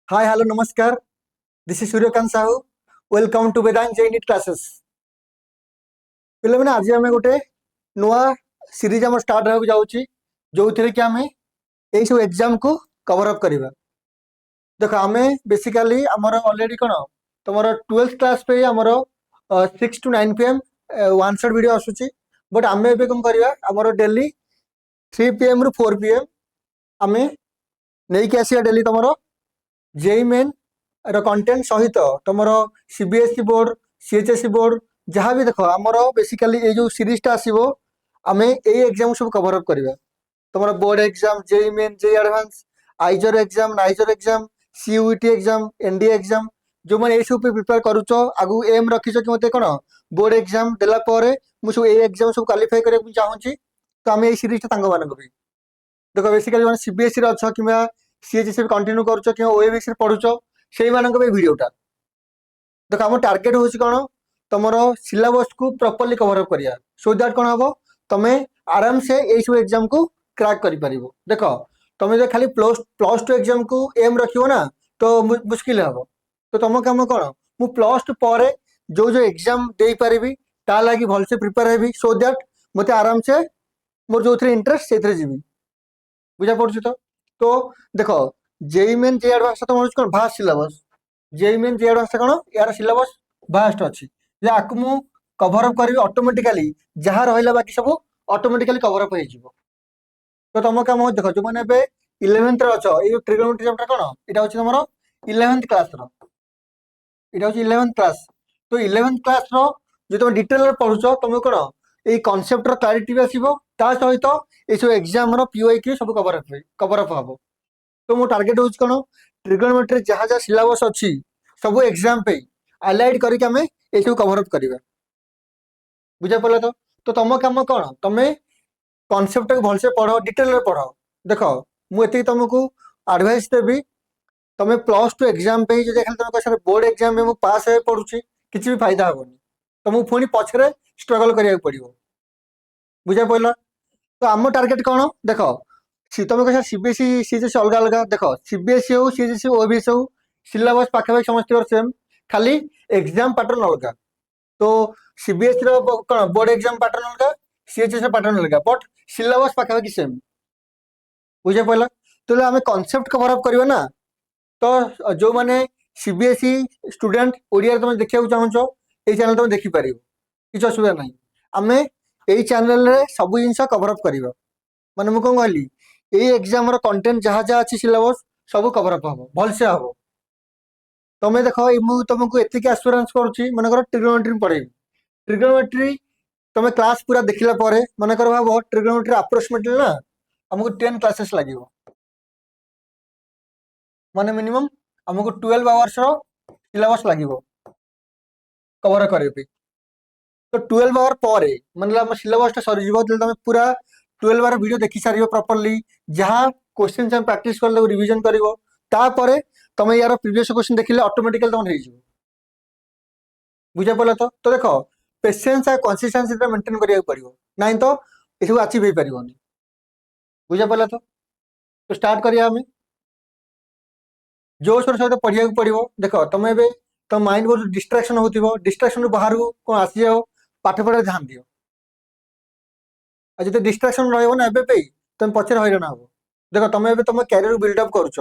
हाय hello नमस्कार। This is Suryakant Sahu. Welcome to Vedant Jain classes. पिले मैंने आज आम गोटे नुआ सीरीज आम स्टार्ट होगा जाऊँगी जो थी कि आम यही सब एग्जाम को कवर अप करवा। देख आम बेसिकाली आमर अलरेडी कौन तुम 12th क्लास पे आमर 6 to 9 PM one shot video आसूची। बट आम ए कौन करवा आमर डेली 3 PM रु 4 PM आम नहीं कि आसिया डेली तुम जेई मेन कंटेंट सहित तुम सीबीएसई बोर्ड सीएचएसई बोर्ड जहाँ भी देख आमर बेसिकाली ये जो सीरीजटा आसो आम यही एग्जाम सब कवर अप करवा। तुम board exam JEE Main JEE advance IISER exam NISER exam CUET exam NDA exam जो मैंने सब प्रिपेयर करुच आगु एम रखीच कि मत कौन बोर्ड एग्जाम देलापर मुझे एग्जाम सब क्वालिफाई करने चाहूँगी। तो आम यही सीरीजटा मान भी देख बेसिकाली मैंने सीबीएसई अच्छ कि सीएचएसई कंटिन्यू करुच कि ओएबीसी पढ़ुच से भिडटा देख आम टार्गेट हूँ कौन तुम सिलेबस को प्रॉपर्ली कवर अप करिया सो दैट कौन हम तुम्हें आराम से यही सब एग्जाम को क्रैक कर देख तुम जो खाली प्लस टू एग्जाम को एम रखो ना तो मुश्किल हम। तो तुम कम कौन मु प्लस टू पर जो जो एग्जाम दे पारि ता लगी भलसे प्रिपेयर हेबी सो दैट मत आराम से मोर जो इंटरेस्ट से जी बुझा पड़ू तो देख जेई मेन जे एडवांस तुम कौन भास्ट सिलेबस जेई मेन जे एडवांस कौन यार सिलेबस भास्ट अच्छी आपको मु कवर अप करी ऑटोमेटिकली जहाँ रहा बाकी सब ऑटोमेटिकली कवर अप हो। तो तुम कम देख जो मैंने 11th अच्छ ये ट्रिगोनोमेट्री चैप्टर कौन यहाँ हूँ तुम 11th क्लास यहाँ हूँ 11th क्लास। तो 11th क्लास जो तुम डिटेल पढ़ुच तुम कौन ये कनसेप्ट क्लारिटी भी आसो ता सहित ये सब एग्जाम पीओआई क्यू सब कवर अप हम। तो मो टार्गेट हूँ कौन ट्रिगोनोमेट्री जहाँ जहाँ सिलेबस अच्छी सब एग्जाम पे अलाइड करके आम ये सब कवर अप करवा बुझा पड़ा। तो तुम कम कौन तुम्हें कनसेप्ट को भलसे पढ़ डिटेल पढ़ देख मुझे तुमको एडवाइस देवी तुम्हें प्लस टू एग्जाम पे जो खाली तुम कह बोर्ड एग्जाम में पास हो पड़ुची किसी भी फायदा हेनी तुमको पुणी पछरे स्ट्रगल करा पड़ो बुझा पड़ा। तो आम टार्गेट कौन देख तुम कह सीबीएसई सीएचएसई अलग अलग देख सीबीएसई हो सीएचएसई ओबीएस हो सिलेबस पाखापाखि समस्त सेम खाली एग्जाम पैटर्न अलग। तो सीबीएसई कौन बोर्ड एग्जाम पैटर्न अलग सीएचएसई पैटर्न अलग बट सिलेबस पाखापाखि सेम बुझा पड़ा। तो आम कनसेप्ट कवर अप करवा ना तो जो मैंने सीबीएसई स्टूडेंट ओडिया तुम देखा चाहो ये चैनल तुम देखिपार किसी असुविधा ना आम यही चैनल सब जिन कवर अप करवा माने मुझे कौन कहली यही एग्जाम कंटेंट जहाँ जहाँ अच्छी सिलेबस सब कवर अप हम भलसे हम। तुम्हें देख तुमको एतिक आश्योरेंस करुच्ची मनकर ट्रिगोनोमेट्री पढ़ेबी ट्रिगोनोमेट्री तुम क्लास पूरा देखला मनकर भाव ट्रिगोनोमेट्री अप्रोक्सीमेटली ना आमको 10 क्लासेस लगे माने मिनिमम आमको 12 आवर्स सिलेबस लगे कवर करने। तो 12 आवर पर मतलब सिलेबसटा सरीज तुम पूरा 12 आवर वीडियो देखी सार प्रॉपर्ली जहाँ क्वेश्चन प्रैक्टिस कर रिवीजन कर तुम यार प्रीवियस क्वेश्चन देखिले ऑटोमेटिकली तुम हो बुझा पड़ा। तो देख पेशेंस और कंसिस्टेंसी मेंटेन करिया पड़ो ना तो ये सब अचीव हो पारनी बुझा पड़ा। तो स्टार्ट करिया हमें जोश सहित पढ़िया पड़ो देख तुम ए तुम माइंड बहुत डिस्ट्राक्शन हो डिस्ट्राक्शन बाहर को कौन आसी जाओ पाठ पढ़ा ध्यान दियो जो डिस्ट्राक्शन रहा तुम पचर हईराण हम। देख तुम तुम कैरियर बिल्डअप करुच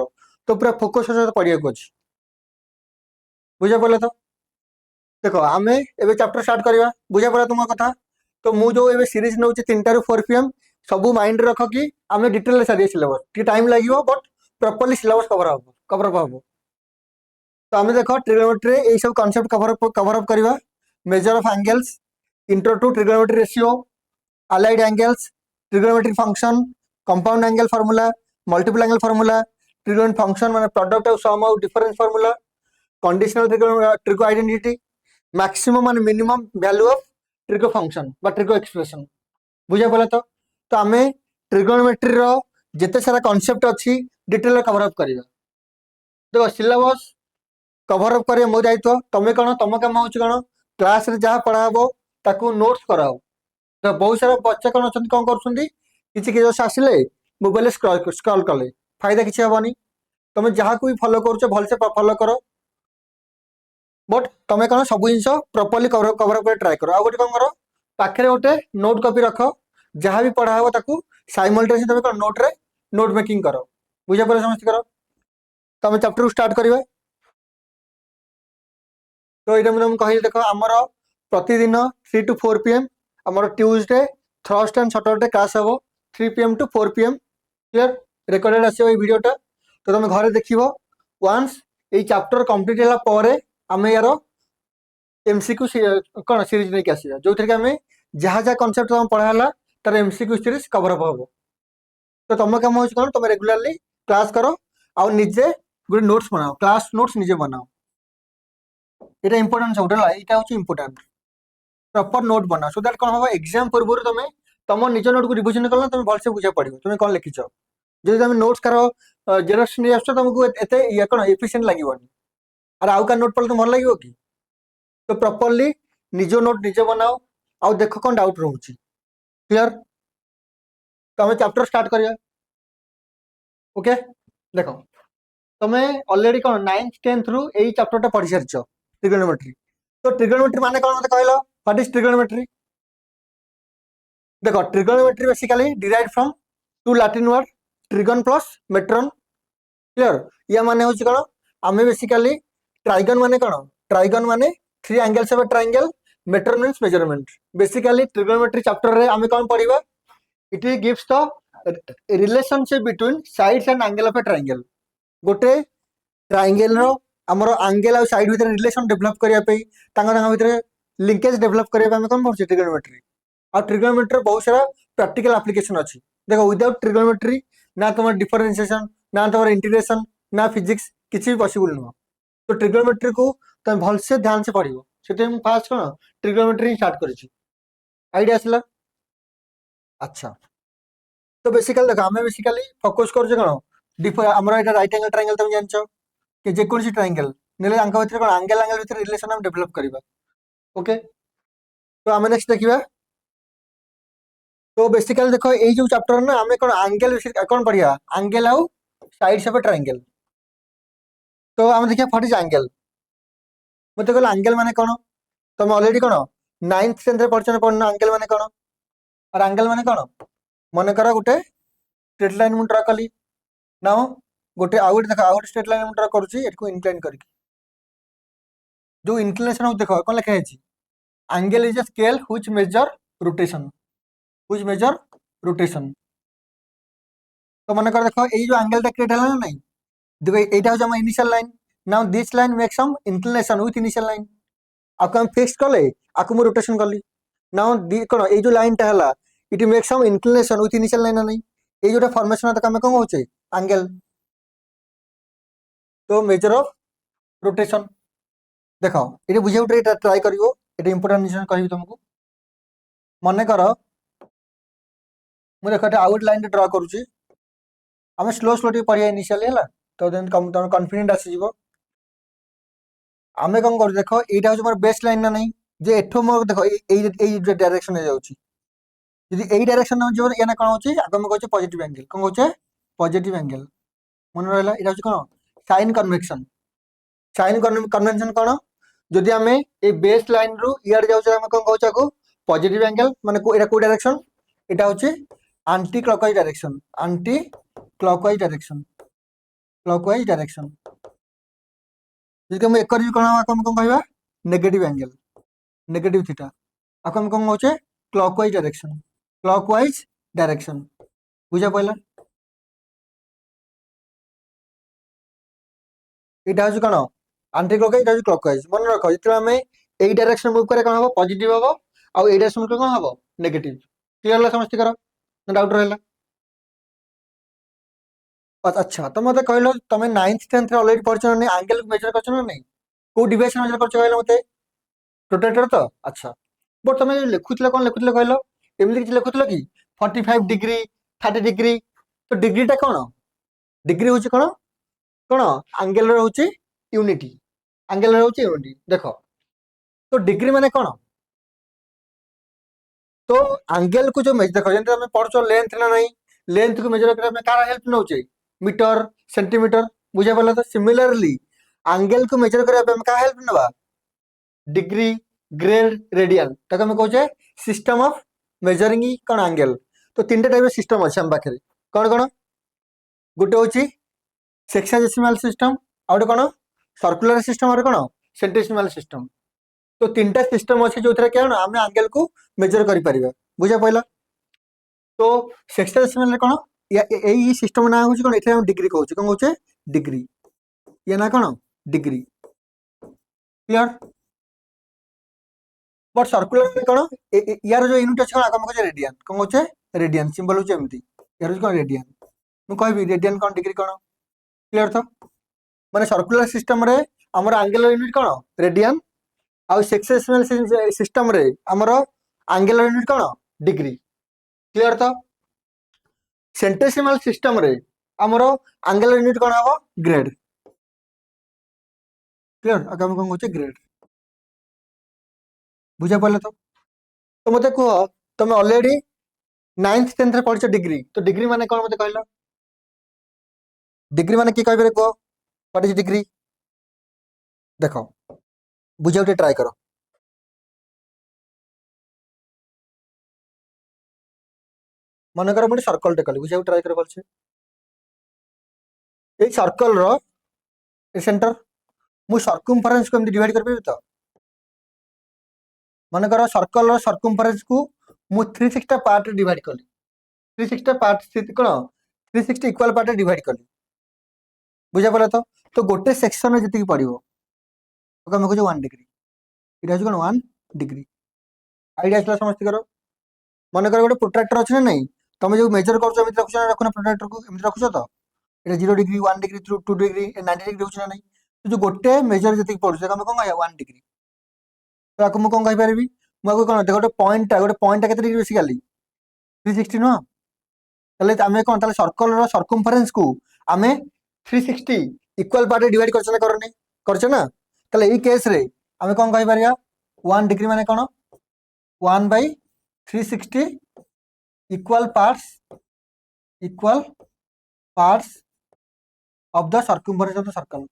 तो पूरा फोकस सहित पढ़िया अच्छे बुझा पड़ा। तो देख आम ए चैप्टर स्टार्ट करवा बुझा पड़ा तुम कथा। तो मुझे सीरीज नौ 3 to 4 PM सब माइंड रख कि आम डिटेल सारी सिलेबस टी टाइम लगे but properly syllabus cover up हम। तो आम देख ट्रिगोनोमेट्री यही सब कॉन्सेप्ट कवर अप करवा measure of angles intro to trigonometry ratio allied angles trigonometric function compound angle formula multiple angle formula trigonometric function माने product of sum of difference formula conditional trigo identity maximum and minimum value of trigo function बा trigo expression बुझा पड़ा। तो आम trigonometry रो जिते सारा concept अच्छी detail cover up करवा देखो सिलेबस कवर अप कर मो दायित्व तुम्हें कौन तुम कम हो कौन क्लास जहाँ पढ़ा हम ताकू नोट्स कराओ। तो बहुत सारा बच्चा कौन अच्छा कौन कर किसी आसिले मोबाइल स्क्रॉल कले फायदा किसी हेनी तुम जहाँ को भी फॉलो करुଛ भलसे फॉलो करो बट तुम कौन सब जिन प्रॉपर्ली कवर कवर कर ट्राए करो। आउ गोटे कौन कर पाखे गोटे नोट कॉपी रख जहाँ भी पढ़ा हम ताकू साइमल्टेनियसली तुम कौन नोट रे नोट मेकिंग करो। बुझा पड़े समस्त करो। तुम चैप्टर स्टार्ट करिवे। तो ये मुझे कहिल देख आमर प्रतिदिन 3 to 4 PM आमर Tuesday Thursday and Saturday class हम 3 PM to 4 PM clear recorded आसो ये वीडियोटा। तो तुम घरे देख वन्स ये चैप्टर कंप्लीट है आम यार एमसीक्यू कौन सीरीज नहीं आसा जो थी आम जहाँ जहाँ कनसेप्ट तुम पढ़ाला तार एमसीक्यू सीरीज कवर अप हम। तो तुम कम हो कौन तुम रेगुलाली क्लास करो आ निजे गोटे नोट्स बनाओ क्लास नोट्स निजे बनाओ। এটা ইম্পর্টেন্ট সবটা এটা হচ্ছে ইম্পর্টেন্ট প্রপার নোট বনা সো দ্যাট কোন হবে এক্সাম পূর্বରୁ তুমি ତମ ନିଜ ନୋଟକୁ ରିଭିଜନ କଲ তুমি ଭଲସେ ବୁଝା ପଡିବ তুমি କଣ ଲେଖିଛ। ଯଦି ତମେ ନୋଟ୍ସ କାର ଜେରକ୍ସ ନେଇ ଆସୁଛ ତମକୁ ଏତେ ଇଏ କଣ ଏଫିସିଏଣ୍ଟ ଲାଗିବନି। ଆରେ ଆଉ କା ନୋଟ୍ ପଢିଲେ ତମକୁ ଭଲ ଲାଗିବ କି। ତ ପ୍ରପରଲି ନିଜ ନୋଟ୍ ନିଜେ ବନାଅ ଆଉ ଦେଖ କଣ ଡାଉଟ୍ ରହୁଛି କ୍ଲିୟର। ତମେ ଚାପ୍ଟର ଷ୍ଟାର୍ଟ କରିବା ଓକେ। ଦେଖ ତମେ অলরেডি কোন 9th 10th ରୁ এই চ্যাপ্ଟরটা পড়ি সারিছো ट्रिगोनोमेट्री। तो ट्रिगोनोमेट्री माने कौन मत कहलो व्हाट इज ट्रिगोनोमेट्री। देखो trigonometry basically derived from two Latin word trigon plus metron clear. या माने होची कोन आमे बेसिकली ट्राइगन माने कोन ट्राइगन माने three angles of a triangle metron means measurement. Basically trigonometry chapter रे आमे कोन पढिबा it gives the relationship between sides and angle of a triangle. गोटे ट्रायंगल रो आमर एंगल और साइड भीतर रिलेशन डेवलप करने भीतर लिंकेज डेवलप करने कौन पढ़े ट्रिगोनोमेट्री। आ ट्रिगोनोमेट्री बहुत सारा प्रैक्टिकल एप्लीकेशन अच्छी। देखो विदाउट ट्रिगोनोमेट्री ना तुम डिफरेंशिएशन ना तुम इंटीग्रेशन ना फिजिक्स किसी भी पॉसिबल नुह। तो ट्रिगोनोमेट्री को तुम भलसे ध्यान से पढ़ से फास्ट कौन ट्रिगोनोमेट्री स्टार्ट कर आइडिया आसला। अच्छा तो बेसिकली देखो आम बेसिकली फोकस कर आम राइट एंगल ट्रायंगल तुम जान कि जेकोसी ट्रायंगल नेले भीतर कौन एंगल एंगल भीतर रिलेशन हम डेवलप करबा ओके। तो आम नेक्स्ट देखिबा। तो बेसिकली देखो ये जो चैप्टर ना आम कौन एंगल कौन पढ़िया एंगल आउ साइड्स ऑफ अ ट्रायंगल। तो आम देखिए व्हाट इज एंगल। मत कहल एंगल माने कौन तुम ऑलरेडी कौन 9th 10th रे पढ़ना एंगल माने कौन। और एंगल माने कौन मन कर गोटे स्ट्रेट लाइन मु ड्रा कली ना गोटे आउ गोटे देख आउ गोटे स्ट्रेट लाइन ड्रा करुच्ची एटको इनक्लाइन करके जो इंक्लिनेशन देख कौन लिखा है angle is a scale which major rotation which major rotation. तो मन कर देखो ये जो एंगल क्रिएट है ना नहीं देखो यहाँ हूँ initial line now this line make some inclination with initial line आपको हम फिक्स कले आपको मुझे रोटेशन कली नाउ कौन ये जो लाइन टा है it make some inclination with initial line ना नहीं ये जो फॉर्मेशन आम कौन होचे एंगल। तो मेजर ऑफ रोटेशन देख ये बुझे ट्राए कर इम्पोर्टाट जिन कह तुमको मन कर मुझे देख आउ गोटे लाइन ड्रा करुच्ची आम स्लो स्लो पढ़िया इनिशियली है तो तुम कॉन्फिडेंट आसीज। आम कौन कर देख यहाँ हूँ मोर बेस्ट लाइन ना नहीं जे एठो मोर देख ये डायरेक्शन जाऊँगी यदि यही डायरेक्शन जो या कौन होची आगे कहे पॉजिटिव एंगल कौन कहे पॉजिटिव एंगल मन रहा यहाँ हूँ कौन साइन कन्वेक्शन। साइन कन्वेंशन कौन जदि आम ये बेस्ट लाइन रु इड जाऊँ कौन कहे आपको पॉजिटिव एंगल माने को डायरेक्शन यहाँ हूँ aunty clockwise direction aunty clockwise direction clockwise direction. जब एक कौन आपको कौन कह नेगेटिव एंगल नेगेटिव थीटा आपको हम कौन कहे क्लॉकवाइज डायरेक्शन क्लॉकवाइज डायरेक्शन बुझा पड़ा। यहाँ हूँ कौन आंटी क्लॉकवाइज यहाँ क्लॉकवाइज मन रख जो आम यही डायरेक्शन मुव करे कौन हम पॉजिटिव हम आउ ये डायरेक्शन कौन हम नेगेटिव क्लियर है समस्त डाउट रहा। अच्छा तो मत कहल तुम 9th 10th ऑलरेडी पढ़ एंगल मेजर कर नहीं को डिविएशन मेजर कर कहल मत प्रोटेक्टर। तो अच्छा बट तुम लिखुल कौन लिखुल कहल एमती किसी लिखुल कि 45 डिग्री 30 डिग्री। तो डिग्रीटा कौन डिग्री हूँ कौन कौन एंगल रोचे यूनिटी एंगल रोचे यूनिटी देख। तो डिग्री माने कौन तो एंगल को जो देख जमी पढ़ लेंथ ना नहीं लेंथ को मेजर करने कार हेल्प नौचे मीटर सेंटीमीटर बुझे पड़े तो सिमिलरली एंगल को मेजर करबा पे हम का हेल्प नबा डिग्री ग्रेड रेडियन ताको हम कहचे सिस्टम ऑफ मेजरिंग कौन एंगल तो तीन टाइप सिस्टम अच्छे हम पाखे कौन कौन गोटे हूँ सेक्साडेसिमाल सिस्टम आ गए कौन सर्कुलर सिस्टम और कौन सेंटेसिमाल सिस्टम तो तीन टा सिस्टम अच्छे जो क्या आम एंगल को मेजर कर बुझा पड़ा तो सेक्साडेसिमाल कौन यही सिस्टम ना हूँ कौन ये डिग्री कहूँ कौन कहे डिग्री ये ना कौन डिग्री क्लियर बट सर्कुलर में कौन यार जो यूनिट अच्छे कौन कहे रेडियन कौन कहे रेडियन सिंबल हूँ एमती यार कौन रेडियन मुझे कहि रेडियन कौन डिग्री कौन क्लियर तो माने सर्कुलर सिस्टम रे हमर एंगुलर यूनिट कौन रेडियन आउ सेक्सेसनल सिस्टम रे हमर एंगुलर यूनिट कौन डिग्री क्लियर तो सेंटेसिमल सिस्टम रे हमर एंगुलर यूनिट कौन हबो ग्रेड क्लियर आगे हम कौन ग्रेड बुझा पड़े तो मते कह तुम ऑलरेडी 9th 10th रे पढ़छ डिग्री तो डिग्री माने कौन मते कहला डिग्री माने की कहबे कह व्हाट इज डिग्री देखो बुझा ट्राई करो मन कर मुझे सर्कल टे कली बुझा ट्राई कर भलसे ये सर्कल रो सेंटर मु सर्कमफरेंस को डिवाइड कर तो मन कर सर्कल रो सर्कमफरेंस को मु 360 पार्ट डिवाइड कली 360 पार्ट कौन 360 इक्वल पार्ट डिवाइड कली बुझा पड़ा तो गोटे सेक्शन जी पड़ो आम कहे 1 डिग्री ये कौन 1 डिग्री आईडिया आसला समस्त कर मन कर गोटे प्रोट्राक्टर अच्छे ना नहीं तुम जो मेजर कर रखुच ना रखुना प्रोट्राक्टर को एमती रखुच तो ये 0 डिग्री 1 डिग्री 2 डिग्री 90 डिग्री होना नहीं तो जो गोटे मेजर जी पड़ू आम कौन कह 1 डिग्री तो आपको मुझे कौन कहीपरि मुझे कौन गोटे पॉइंटा के डिग्री बेसिकाली 360 नुह ताले आम कौन ताले सर्कल सर्कमफरेंस को आम 360 इक्वल पार्ट डिवाइड करछे ना ताले एई केस रे आम कौन कहि परिया 1 डिग्री माने कौन 1/360 equal parts of the circumference of the circle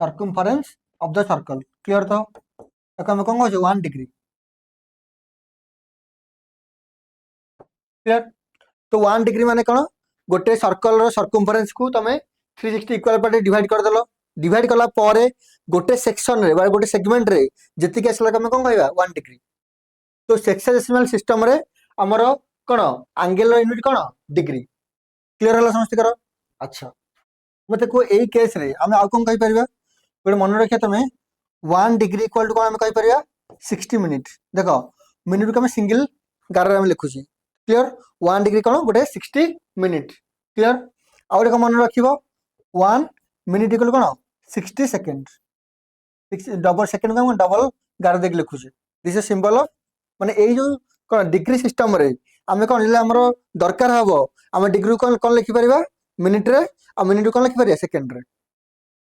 circumference of the circle clear तो आम कौन कहे 1 डिग्री क्लियर तो 1 डिग्री माने कौन गोटे सर्कल सर्कमफरेंस को तमें 360 इक्वल पार्ट डिवाइड करदेल डिवाइड कला परे गोटे सेक्शन रे गोटे सेगमेंट रे जति आसला आम कौन कहवा 1 डिग्री तो सेक्साडेसिमल सिस्टम रे हमर कौन एंगुलर यूनिट कौन डिग्री क्लियर है समस्त कर अच्छा मत को यही केस रे आम आउ कौन कहीपर गोटे मन रखिए तुम 1 डिग्री इक्वल टू कौन आम कहीपर 60 मिनिट देख मिनिट को आम सिंगल गार लिखुची क्लियर 1 डिग्री कौन गोटे 60 मिनिट क्लियर आउ गोटे मन रख 1 मिनिट इक्वल कौन 60 सेकेंड डबल सेकेंड को डबल गार देख लिखुचे दिस इज सिंबल ऑफ माने यही जो कौन डिग्री सिस्टम रे आम कौन आमर दरकार हम आम डिग्री कौन कौन लिखिपर मिनिट रे आ मिनिट कौन लिखिपर सेकेंड रे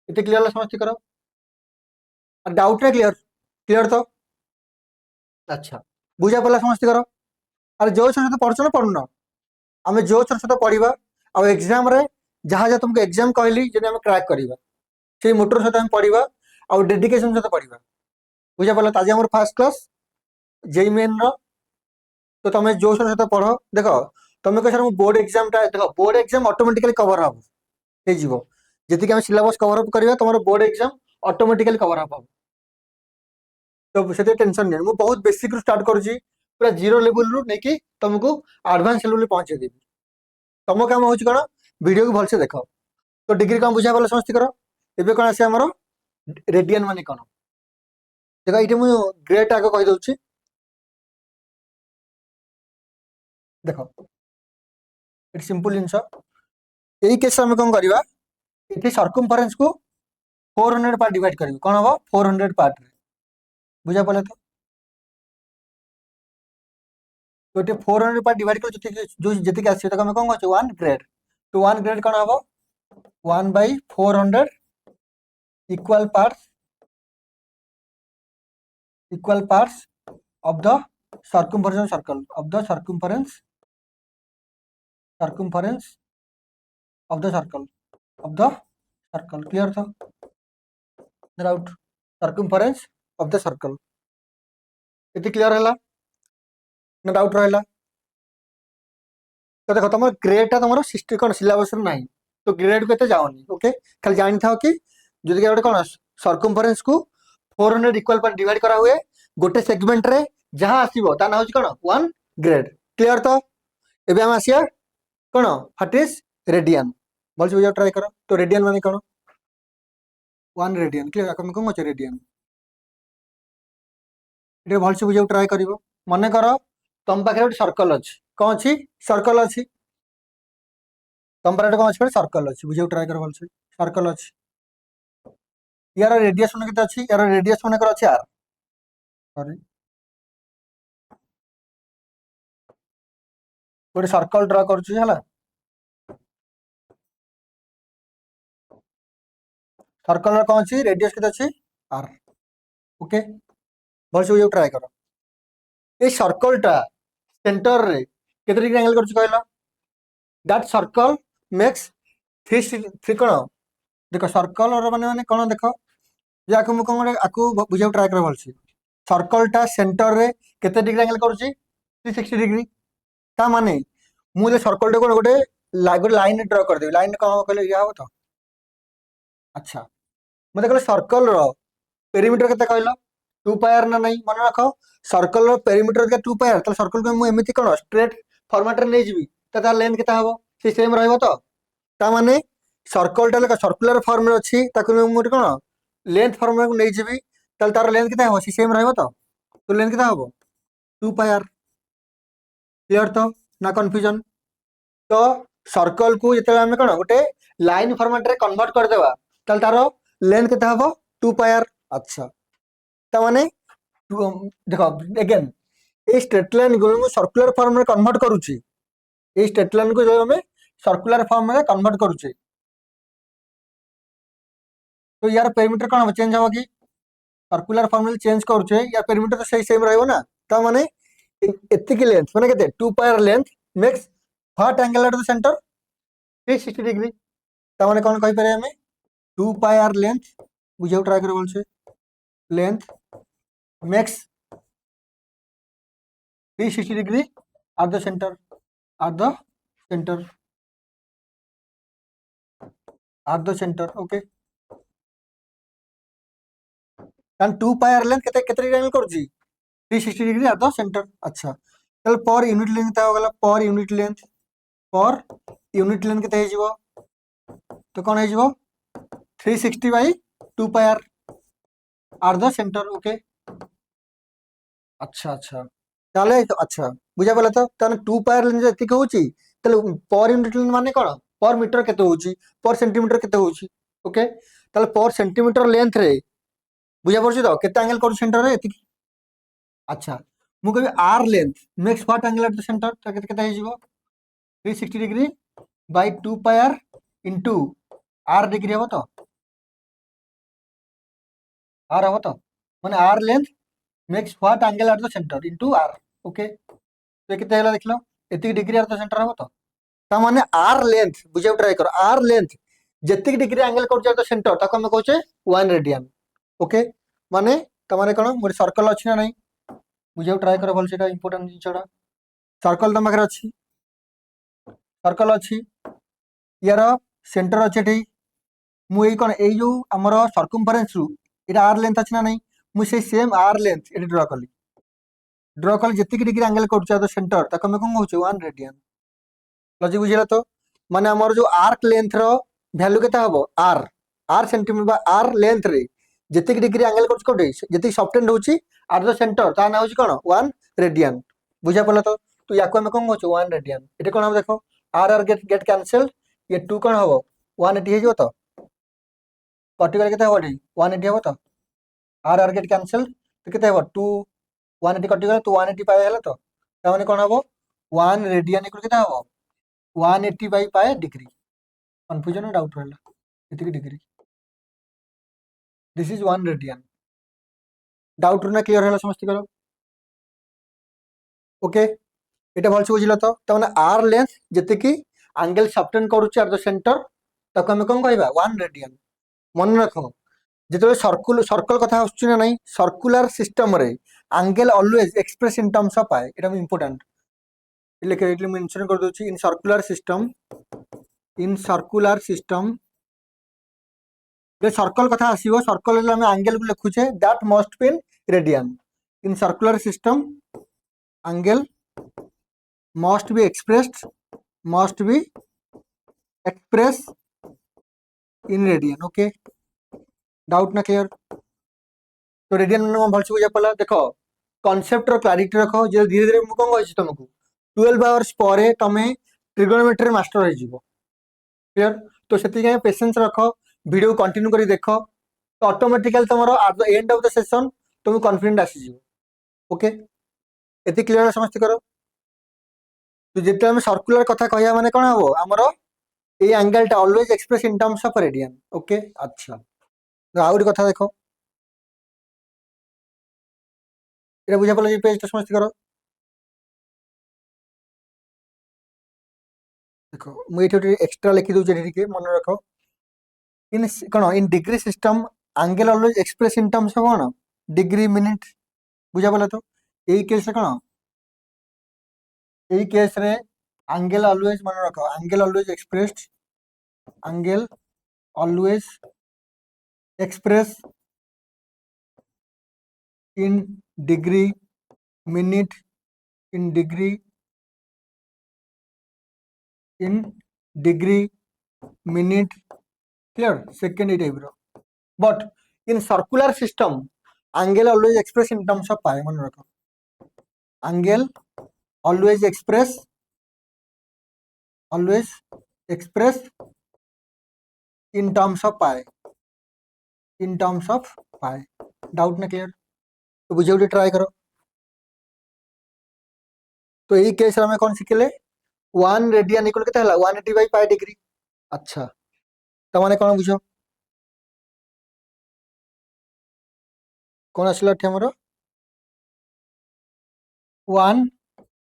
ये क्लियर समस्त कर डाउट रे क्लियर क्लियर तो अच्छा बुझा पड़ा समस्त कर अरे जो छोटे छोटे पढ़ुछ ना पढ़ुन आम जो छोटे छोटे पढ़ा आ एग्जाम रे जहाँ जहाँ तुमको एग्जाम कहली जब आम क्रैक करवा से मोटर सहित आम पढ़ा आ डेडिकेशन सहित पढ़ा बुझा पड़ा आज आम फास्ट क्लास जेई मेन रो तो तुम जो सहित पढ़ देख तुम कह सर बोर्ड एग्जाम देख बोर्ड एग्जाम ऑटोमेटिकली कवर हम जी आम सिलेबस कवर अप करवा तुम board exam automatically cover up हम तो से टेंशन नहीं मुझे बहुत बेसिक रू स्टार्ट करुँची पूरा जीरो लेवल रू नहीं तुमको एडवांस लेवल पहुंचे देवी तुम काम हूँ कौन वीडियो को भलसे देख तो डिग्री कौन बुझा पड़ा समस्त कर एवं कौन आसे आमर रेडियन माने कौन देख ये मुझे ग्रेड आगे कहीदे देख ये सिंपल जिनस यही केस आम कौन करवा ये सर्कमफरेंस को 400 पार्ट डिवाइड कर कौन हम 400 पार्ट रे बुझा पड़ा तो ये 400 पार्ट डिवाइड कर जो जी आस आम कौन कहे 1 ग्रेड तो 1 ग्रेड कौन हम 1/400 equal parts of the circumference circle of the circumference circumference of the circle clear था doubt circumference of the circle ये क्लियर है ना डाउट रहा तो देखो तुम ग्रेड टा तुम सिस्टम कौन सिलेबस ना तो ग्रेड को जाओनी ओके खाली जानी था कि जो गोटे कौन सर्कमफरेन्स को 400 इक्वल पर डिवाइड करा हुए गोटे सेगमेंट रे जहाँ आसीबो ता ना होची कौन 1 ग्रेड क्लियर तो एबे हम आसिया कौन व्हाट इज रेडियन बोल से ट्राई करो तो रेडियन माने कौन 1 रेडियन क्लियर कम कौन होचे रेडियन ये भल से बुझे ट्राई करिवो मने करो तुम पाखे गोटे सर्कल अछि कौन अछि सर्कल अछि तुम पाखे कौन अछि सर्कल अछि बुझे ट्राई करो भल से सर्कल अछि यार रेडियस मन केते अछि यार रेडियस मन कर अछि आर सॉरी गोटे सर्कल ड्रा करूची हला सर्कल कौन अछि रेडियस केते अछि आर ओके भल से ट्राई करो ये सर्कल टा सेंटर रे केते डिग्री एंगल करूची कहला दैट सर्कल मेक्स 3 कोण देखो सर्कल और माने माने कोण देखो याको मु कोन आकु बुझाउ ट्राई कर भल से सर्कल टा सेंटर रे केते डिग्री एंगल करूची 360 डिग्री ता माने मु ले सर्कल टा को गोटे लाइन ड्रा कर देबी लाइन कौन कहले या हो तो अच्छा मते कहले सर्कल रो पेरीमीटर केते कहलो 2 पाई आर ना नहीं मन रखो सर्कल रो पेरीमीटर के 2 पाई आर तो सर्कल को मु एमिति कोन स्ट्रेट फॉर्मेट रे नै जिवि ता लेंथ केते हबो से सेम रहबो तो ता माने सर्कल टा लेका सर्कुलर फॉर्म रे अछि ताको मु कोन लेंथ फॉर्म रे नै जिवि ताल तार लेंथ केते हबो से सेम रहबो तो लेंथ केते हबो 2 पाई आर क्लियर तो ना कंफ्यूजन तो सर्कल को जिते आम कौन गोटे लाइन फॉर्मेट रे कन्वर्ट कर देबा ताल तार लेंथ केते हबो 2 पाई आर अच्छा ता माने देखो अगेन ए स्ट्रेट लाइन को मु सर्कुलर फॉर्म रे कन्वर्ट करूची ए स्ट्रेट लाइन को जो हमें सर्कुलर फॉर्म में कन्वर्ट करूचे तो यार पेरीमीटर कौन चेंज हो कि सर्कुलर फॉर्म में चेंज करूचे या पेरीमीटर तो सही सेम रहबो ना ता माने एतिकी लेंथ माने केते 2 pi r length makes what angle at the centre 360 degree ता माने कौन कहि पारे हमें 2 पाई आर लेंथ बुझाउ ट्राई करे बोल से length makes 360 degree at the center at the center at the center okay and 2 pi r length केते केते डिग्री एंगल करजी 360 डिग्री at the center अच्छा चल पर यूनिट लेंथ ता हो गला पर यूनिट लेंथ केते हे जीवो तो कोन हे जीवो 360 by 2 pi r at the center okay अच्छा अच्छा ताले अच्छा बुझा पला तो ताने 2 पाई आर लेंथ जति कहउची ताले पर यूनिट लेंथ माने कोन पर मीटर केते होउची पर सेंटीमीटर केते होउची ओके ताले पर सेंटीमीटर लेंथ रे बुझा पड़छ तो केते एंगल कर सेंटर रे एति अच्छा मु कहबी r length makes what angle at the centre तो केते केते हे जीवो 360 degree by 2 pi r into r degree हो तो आर हो तो माने r length makes what angle at the centre into r okay तो केते हला देखलो एति डिग्री एट द सेंटर हो तो ता माने आर लेंथ बुझे ट्राई करो आर लेंथ जेति डिग्री एंगल कर एट द सेंटर ताको हम कहचे 1 रेडियन ओके माने तमारे कोन मोर सर्कल अछि ना नहीं बुझे ट्राई करो भल सेटा इंपोर्टेंट जिंसडा सर्कल तम पाखरे अछि सर्कल अछि यार सेंटर अछि एठी मु एई कोन एई जो हमर सर्कमफरेंस रु एटा आर लेंथ अछि ना नहीं मु से सेम आर लेंथ एठी ड्रा कल जेति डिग्री एंगल कर एट द सेंटर ताको हम कोन कहउचे 1 रेडियन लॉजिक बुझिला तो माने हमर जो आर्क लेंथ रो वैल्यू केता हबो आर आर सेंटीमीटर बा आर लेंथ रे जेतिक डिग्री एंगल करछ कोटे जेतिक सब्टेंड होची एट द सेंटर ता ना होची कोन 1 रेडियन बुझा पला तो याको हम कोन कहउछ 1 रेडियन एटे कोन हम देखो आर आर गेट कैंसिल्ड ये 2 कोन हबो 180 हे जो तो पर्टिकुलर केता हबो 180 हबो तो आर आर गेट कैंसिल्ड तो केता हबो 2 180 कटि गला तो 180 पाए हला तो ता माने कोन हबो 1 रेडियन इक्वल केता हबो 180 बाई पाए डिग्री कंफ्यूजन डाउट रहला इतनी degree this is 1 radian doubt ना क्लियर है समझती करो ओके एटा भल से बुझिला तो माने आर लेंथ जते की आंगेल सबटेंड करूचे एट द सेंटर ताको आमे कोन कहबा 1 रेडियन मन रखो जेतबे सर्कल कथा आछुची ना नहीं सर्कुलर सिस्टम रे angle always express in terms of pi एटा इंपोर्टेंट इले मेंशन कर दोची इन सर्कुलर सिस्टम जे सर्कल कथा आसीबो सर्कल रे आमे आंगेल को लिखुचे that must be in radian in circular system angle must be expressed in radian okay doubt ना क्लियर तो रेडियन में भलसे बुझा पला देखो कॉन्सेप्ट रो क्लैरिटी रखो जे धीरे धीरे मु कोन कहछि तुमको 12 आवर्स परे तमे ट्रिगोनोमेट्री मास्टर हो जिवो क्लियर तो सेति के पेशेंस रखो वीडियो कंटिन्यू करी देखो तो ऑटोमेटिकली तमरो at the end of the session तुम कॉन्फिडेंट आसी जिवो ओके एति क्लियर समझते करो तो जिते हम सर्कुलर कथा कहया माने कोन हबो हमरो ए एंगल टा always express in terms of radian okay अच्छा तो आउरी कथा देखो एटा बुझा पला जे पेज तो समझते करो देखो मु एठी एक्स्ट्रा लिखि दउ जे के मन रखो इन कोन in degree system angle always express in terms of कोन डिग्री मिनिट बुझा पला तो एई केस कोन एई केस रे एंगल ऑलवेज मन रखो angle always express in degree minute in degree minute clear second ई टाइप रो but in circular system angle always express in terms of pi मन रखो angle always express in terms of pi doubt ना clear तो बुझे उठे try करो तो यही केस में कौन शिखिले 1 रेडियन इक्वल केते हला 180 बाय पाई डिग्री अच्छा त माने कोन बुझो कोन आसला थे हमरो 1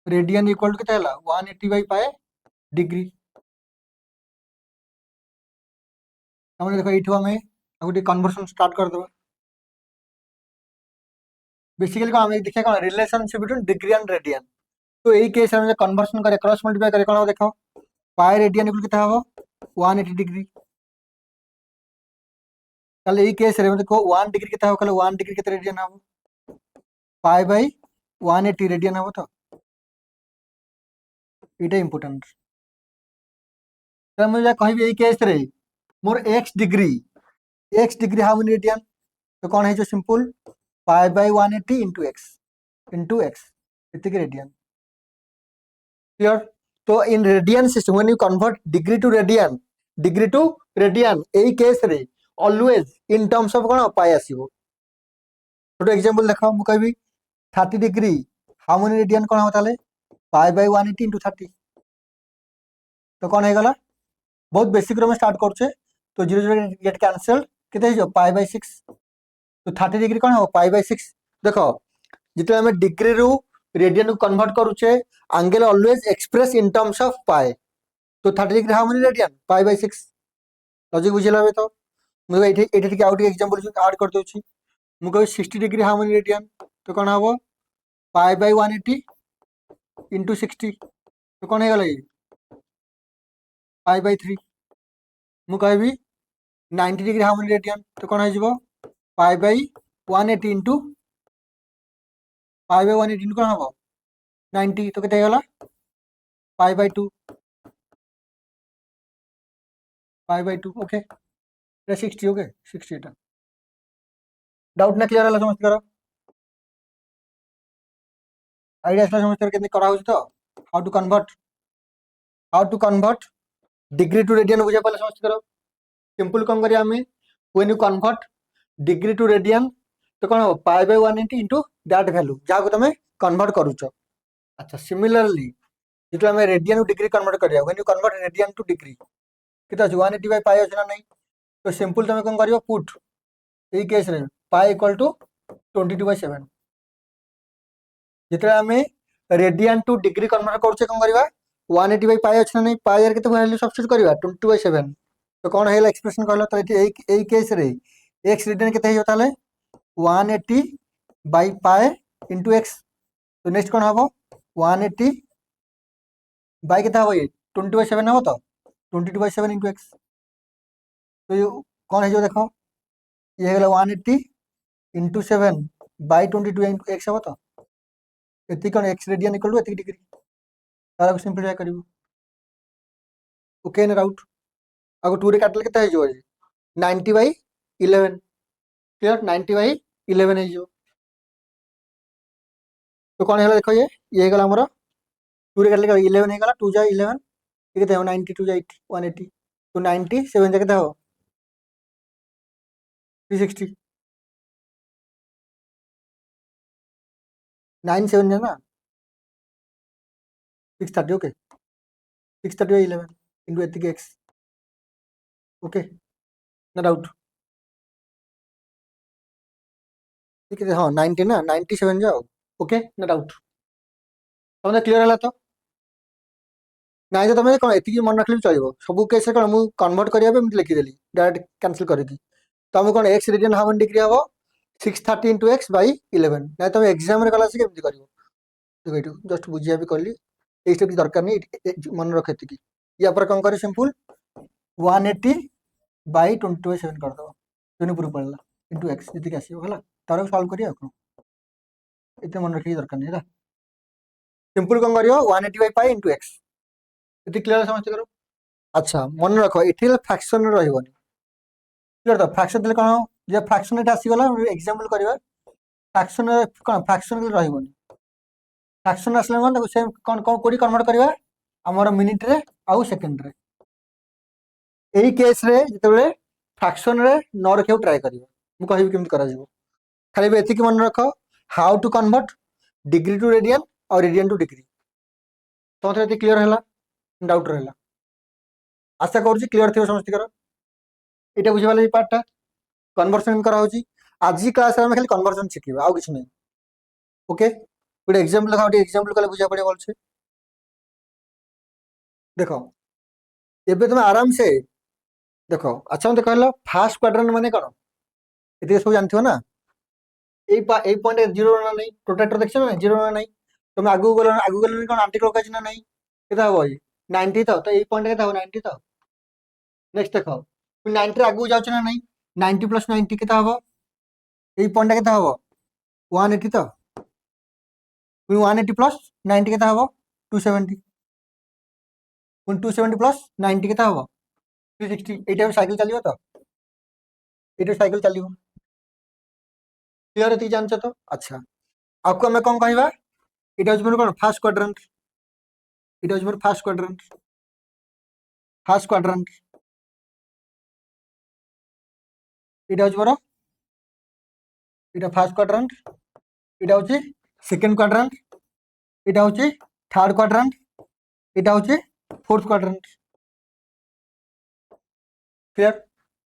रेडियन इक्वल केते हला 180 बाय पाई डिग्री हमने देखो एठो हमें आगुटी कन्वर्सन स्टार्ट कर दबा बेसिकली हम देखिए कोन relationship between degree and radian तो यही केस में कन्वर्सन करे क्रॉस मल्टीप्लाई करे कोन देखो पाई रेडियन इक्वल केते हबो 180 डिग्री ताले यही केस रे देखो 1 डिग्री केते हबो कले 1 डिग्री केते रेडियन हबो पाई बाय 180 रेडियन हबो तो इटा इंपोर्टेंट त मैं कहबी यही केस रे मोर x degree how many radian तो कौन है जो simple pi by 180 into x इतने रेडियन क्लियर तो in radian system when you convert degree to radian एई केस रे ऑलवेज इन टर्म्स ऑफ कोन पाई आसीबो छोटो एग्जांपल देखो मु कहबी 30 डिग्री हाउ मेनी रेडियन कोन हो ताले पाई बाय 180 इंटू 30 तो कौन है गला बहुत बेसिक रो में स्टार्ट करछे तो 0 गेट कैंसल केते हो पाई बाय 6 तो 30 डिग्री कोन हो पाई बाय 6 देखो जिते हमें डिग्री रु रेडियन को कन्वर्ट करूचे angle always express in terms of pi तो 30 degree how many radian pi by 6 logic बुझिला बे तो मु एठी के आउट एग्जांपल ऐड कर दोची मु कह 60 डिग्री हाउ मेनी रेडियन तो कोन हबो पाई बाय 180 इंटू 60 तो कोन हे गला ये पाई बाय 3 मु कहबी 90 डिग्री हाउ मेनी रेडियन तो कोन हो जिवो pi by 180 into pi by 180 into कोन हबो 90 तो केते गला पाई बाय 2 ओके ये 60 ओके 60 टा डाउट ना क्लियर हला समझ करो आईडिया समझ कर केते करा होछ तो how to convert degree to radian बुझा पले समझ करो सिंपल कौन करिया हमें when you convert degree to radian तो कौन हो pi by 180 into that value जहाँ को तुम कन्वर्ट करूच अच्छा सिमिलरली जो हमें रेडियन टू डिग्री कन्वर्ट करिया when you convert radian to degree कितना अछि 180 बाय पाई अछि ना नहीं तो सिंपल तुम कौन करियो पुट ए केस रे पाई इक्वल टू 22/7 जिते हमें रेडियन टू डिग्री कन्वर्ट करूचे कौन करिवा 180/π ଅଛି ନା ନାହିଁ, ପାଇ ଆର କେତେ ଭ୍ୟାଲୁ ସବଷ୍ଟିଟ୍ୟୁଟ୍ କରିବା 22/7। ତ କ'ଣ ହେଇଗଲା ଏକ୍ସପ୍ରେସନ୍ କହିଲ, ତ ଏଇ କେସ୍ରେ ଏକ୍ସ ରିଟର୍ନ କେତେ ହେଇଯିବ ତାହେଲେ 180/π ଇଣ୍ଟୁ ଏକ୍ସ। ତ ନେକ୍ସଟ କ'ଣ ହବ 180 ବାଇ କେତେ ହବ, 20/7 ହବ ତ 22/7 ଇଣ୍ଟୁ ଏକ୍ସ। ତ କ'ଣ ହେଇଯିବ ଦେଖ, ଇଏ ହେଇଗଲା 180 ଇଣ୍ଟୁ 7/22 ଇଣ୍ଟୁ ଏକ୍ସ ହବ ତ। ଏତିକି କ'ଣ ଏକ୍ସ ରେଡ଼ିଆନ୍ ଇକ୍ୱାଲ୍ ଟୁ ଏତିକି ଡିଗ୍ରୀ। ତାର ସିମ୍ପ୍ଲିଫାଇ କରିବୁ। ଓକେ ନା ରାଉଟ୍। ଆଗ 2 ରେ କାଟିଲେ କେତେ ହେଇଯିବ 90/11। କ୍ଲିୟର, 90/11 ହେଇଯିବ। ତ କ'ଣ ହେଇଗଲା ଦେଖ, ଇଏ ହେଇଗଲା ଆମର 2 ରେ କାଟିଲେ 11 ହେଇଗଲା, 2 ଯା 11 କେତେ ହେବ 90, 2 ଯା 80, 180। ତ 90 7 ଯା କେତେ ହେବ 360। 9 7 ଯା ନା 630। ओके 630/11 इनटू एतिक एक्स। ओके ना डाउट, ठीक है। हाँ 90 ना 97 जाओ। ओके ना डाउट, तुम क्लियर है तो नाई तो तुम कौन एति मन रखले भी चलो सब केस कौन मुझे कन्वर्ट करने लिखिदेली डायरेक्ट कैंसिल करके। तुम कौन एक्स रेडियन हाफ डिग्री हम 630 इंटू एक्स बै 11 ना तुम एग्जाम गला से कमी कर जस्ट बुझिया भी कली ये सब दरकार नहीं मन रख एति। या पर कौन कर सिंपल 180/22/7 करदे यूनिपुर पड़ा इंटू एक्स जी आसो तार सल्व करिए इतने मन रखी दरकार नहीं है। सिंपल कौन कर 180/π इंटू एक्स ये क्लियर समझते करो। अच्छा मन रख ये फ्रैक्शन रही क्लियर तो फ्रैक्शन देले कौन जे फ्रैक्शन एटा आसीगला एग्जांपल करबा फ्रैक्शन कौन फ्रैक्शन रहिबोनी फ्रैक्शन आसले मन से कौन कौन कोडी कन्वर्ट करबा हमर मिनिट रे आउ सेकंड रे। एही केस रे जेतेबेले फ्रैक्शन रे न रखियो ट्राई करबा मु कहिबी केमति करा जिवो खाली बे एति कि मन रख how to convert degree to radian और रेडियन टू डिग्री। तो एति क्लियर हैला डाउट रहला आशा करूची क्लियर थियो समस्त कर एटा बुझिबाले पार्टटा कन्वर्सन करा होची। आज क्लास में खाली कन्वर्सन शिखिबा आउ किछ नै। ओके गोटे एग्जांपल लगा एग्जांपल कले बुझा पड़े बोलछे देखो एबे तुम आराम से देखो। अच्छा मत कहलो फास्ट क्वाड्रेंट माने कोन एते सब जानथियो ना ए पॉइंट 0 ना नहीं प्रोटेक्टर देखछो ना 0 ना नहीं तुम आगु गलो कोन आर्टिकल काज ना नहीं केता हो 90 तो ए पॉइंट केता हो 90 तो। नेक्स्ट देखो 90 रे आगु जाउछ ना नहीं 90 + 90 केता हो ए पॉइंट केता हो 180 तो 180 + 90 केता हो 270 270 + 90 केता हो 360 एटा साइकिल चलियो तो एटा साइकिल चलियो क्लियर एति जानछ तो। अच्छा आपको हमें कौन कहवा एटा मोर कौन फास्ट क्वाड्रेंट एटा मोर फास्ट क्वाड्रेंट एटा मोर एटा फास्ट क्वाड्रेंट एटा होची सेकंड क्वाड्रेंट एटा होची थर्ड क्वाड्रेंट एटा होची फोर्थ क्वाड्रेंट। क्लियर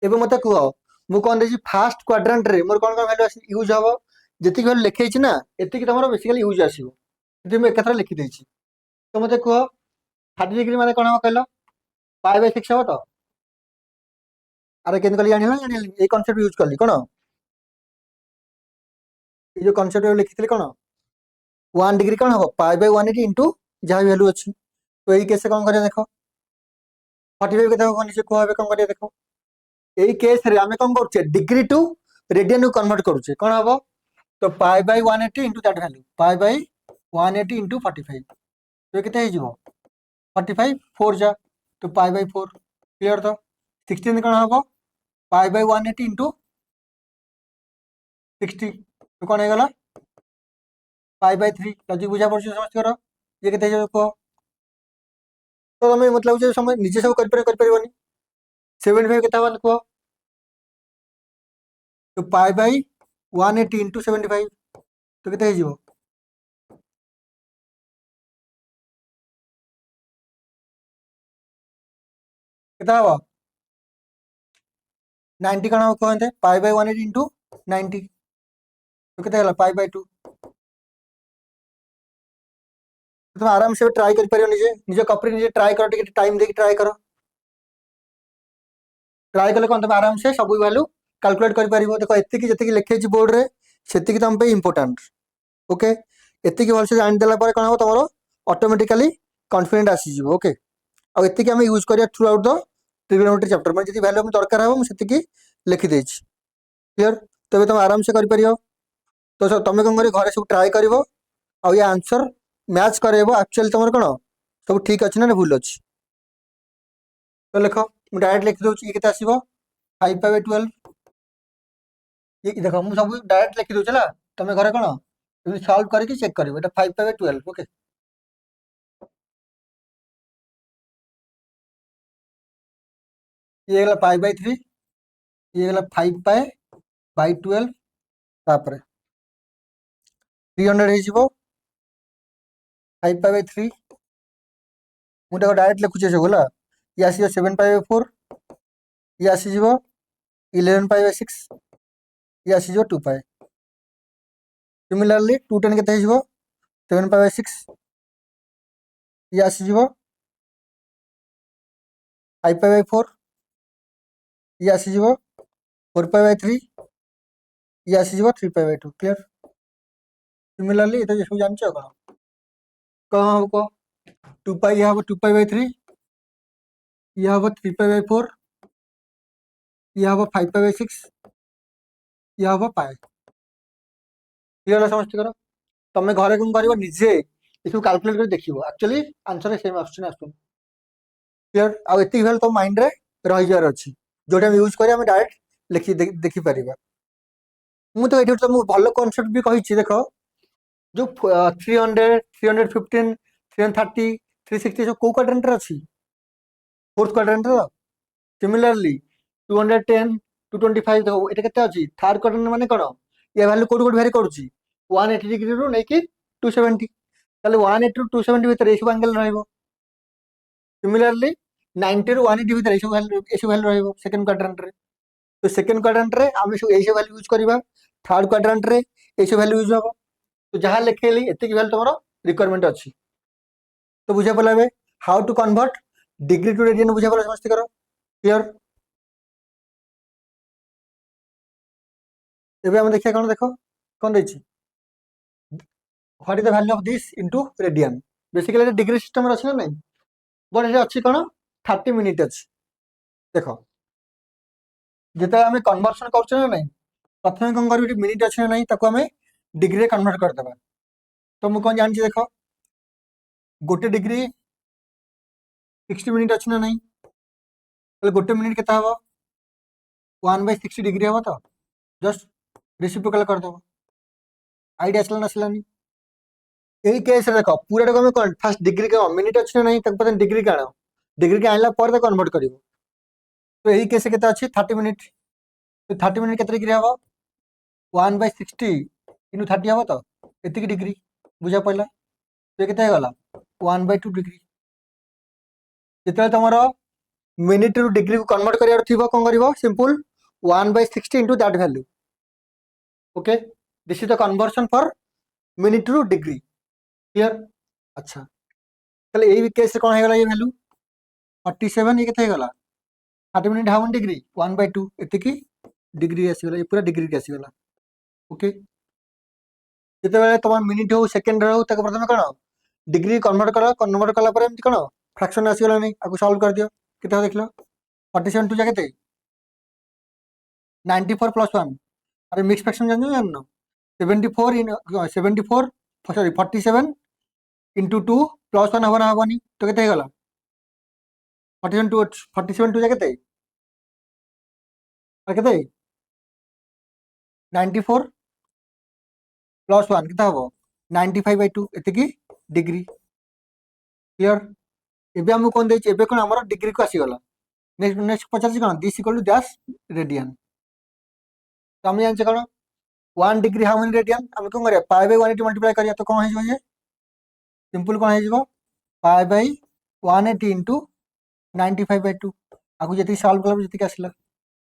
एबे मते कुह मु कोन देछि फास्ट क्वाड्रेंट रे मोर कोन कोन वैल्यू आसी यूज हबो जति वैल्यू लिखै छि ना एति तमरो बेसिकली यूज आसीबो जति मु एकथरा लिखि देछि। तो मते कुह 30 डिग्री माने कोन हो कहलो π/6 हो तो अरे केन कली जानि ना ए कांसेप्ट यूज करली कोन ये जो कांसेप्ट लिखितले कोन 1 डिग्री कोन हो π/180 इनटू जहा वैल्यू अछि। तो एई केस कोन करे देखो 45 केते हो निचे को हबे कोन करे देखो एई केस रे हमें कोन करछे डिग्री टू रेडियन कन्वर्ट करछे कोन हबो तो π/180 इनटू दैट वैल्यू π/180 इनटू 45 तो केते हे जिवो 45 4 जा तो π/4 क्लियर तो 16 कोन हबो π/180 इनटू 60 तो कोन हे गला π/3 लॉजिक बुझा पड़छ समझ करो ये केते हे को तो हमें मतलब जे समय निजे सब कर परबनी 75 केता बन को तो π/180 इनटू 75 तो केते हे जिवो केता हबो 90 कोन हो कहते π/180 इनटू 90 तो केते हला π/2 तुम आराम से ट्राई कर निजे निज कपरे निजे ट्राई कर टाइम देके ट्राई कर ट्राई कले कौन तुम आराम से सब वैल्यू कैलकुलेट कर पारिबो देखो एतिकी जतिकी लिखे बोर्ड रे सेतिकी तुम पे इंपोर्टेंट ओके एतिकी भलसे जान देला पर कोन हो तमरो ऑटोमेटिकली कॉन्फिडेंट आसी जीवो ओके आ एतिकी हम यूज करिया through out the trigonometry chapter में जति वैल्यू हम दरकार हो हम सेतिकी लिखि देछि क्लियर तबे तुम आराम से कर परियो तो तुम कौन कर घरे सब ट्राई करिवो आ ये आंसर मैच करेबो एक्चुअली तुम कोन सब ठीक अछि ना भूल अछि तो लिखो मु डायरेक्ट लिखि दउछि ये केते आसीबो 5/12 ये देखो मु सब डायरेक्ट लिखि दउछि ला तुम घरे कोन तुम सॉल्व करके चेक करिवो एटा 5/12 ओके ये गला 5/3 ये गला 5/12 तापर 300 हो 5/3 मुझे डायरेक्ट लिखुचे सब है ये आस 7/4 ये आसीज 11/6 ये आसीज 2π सिमिलरली 210 के 7/6 ये आसीज 5/4 ये आसीज 4π/3 ये आसीज 3π/2 क्लियर सिमिलरली ये सब जान कौन कौन हम कह 2π ये हम 2π/3 ये हम 3π/4 ये हम 5π/6 ये हम π क्लियर समझते कर तुम घरे कौन कर निजे ये सब कैलकुलेट कर देखियो एक्चुअली आंसर सेम आसुन क्लियर आती भैल तुम माइंड रे रही जार अच्छी जोटा हम यूज कर डायरेक्ट लिखि देखि पारिबा मु तो ये तुमको भल कॉन्सेप्ट भी कही देख जो 300 315 330 360 सब कौ क्वाड्रेंट रे अच्छी फोर्थ क्वाड्रेंट रो सिमिलरली 210 225 देखो ये केते अच्छी थर्ड क्वाड्रेंट माने कोन ये वैल्यू कोड कोड वेरी करूची 180 डिग्री रो नै कि 270 ताले 180 टू 270 भीतर ये सब एंगल रहइबो सिमिलरली 90 ରୁ 180 भीतर ये सब वैल्यू रहइबो सेकंड क्वाड्रेंट रे तो सेकंड क्वाड्रेंट रे हम सब ये सब वैल्यू यूज करबा थर्ड क्वाड्रेंट रे ये सब वैल्यू यूज होबो तो जहाँ लिखेली एतिक वैल्यू तुमरो रिक्वायरमेंट अच्छी तो बुझा पड़ला बे how to convert degree to radian बुझा पड़ला समझते करो क्लियर एबे हम देखिया कोन देखो कोन देछि what is the value of this into radian basically degree system रे अछि ना नहीं बट ये अच्छी कोन 30 मिनिट अछि देखो जेते हमें कन्वर्शन करछ ना नहीं प्रथम कोन करबी मिनिट अछि ना नहीं ताको हमें डिग्री रे कन्वर्ट कर देबा तो मु कोन जानि देखो गोटे डिग्री 60 मिनिट अछि ना नहीं ताले गोटे मिनिट केता हबो 1/60 डिग्री हबो तो जस्ट रेसिप्रोकल कर दबो आईडिया असला नसलानी यही केस रे देखो पूरा टाको हमें कोन फर्स्ट डिग्री के मिनिट अछि ना नहीं तक पता डिग्री का डिग्री के आइला पर कन्वर्ट करिवो तो यही केस केता अछि 30 मिनिट तो 30 मिनिट केते डिग्री हबो 1/60 इनटू 30 हबो तो एतिक डिग्री बुझा पड़ला तो केते गला 1/2 डिग्री जेते तमरो मिनिट रु डिग्री को कन्वर्ट करियार थिबो कोन करिवो simple 1/60 into that value okay this is the conversion for minute रु डिग्री क्लियर अच्छा ताले एही केस कोन हे गला ये वैल्यू 47 ये केते गला 30 मिनिट हाउ मनी डिग्री 1/2 एतिकी डिग्री आसी गला ये पूरा डिग्री के आसी गला ओके जेते बेले तुम मिनिट हो सेकंड हो तक प्रथम कोन डिग्री कन्वर्ट कला पर एमती कोन फ्रैक्शन आसी गला नहीं आको सॉल्व कर दियो केते देख लो 47 टू जाके 94 प्लस 1 अरे मिक्स फ्रैक्शन जानो 74 इन 74 सॉरी 47 इंटू 2 प्लस 1 हबना हबनी तो केते गला 47 टू जाके केते 94 प्लस 1 केते हबो 95/2 एतिकी डिग्री क्लियर एबे हम कोन देछि एबे कोन हमर डिग्री को आसी गला नेक्स्ट नेक्स्ट पचास कोन this equal to dash radian तो हम जान कोन 1 डिग्री हाउ मेनी रेडियन हम कोन करिया पाई बाय 180 मल्टीप्लाई करिया तो कोन हे जइबो ये सिंपल कोन हे जइबो पाई बाय 180 इनटू 95/2 आकु जति सॉल्व करब जति आसला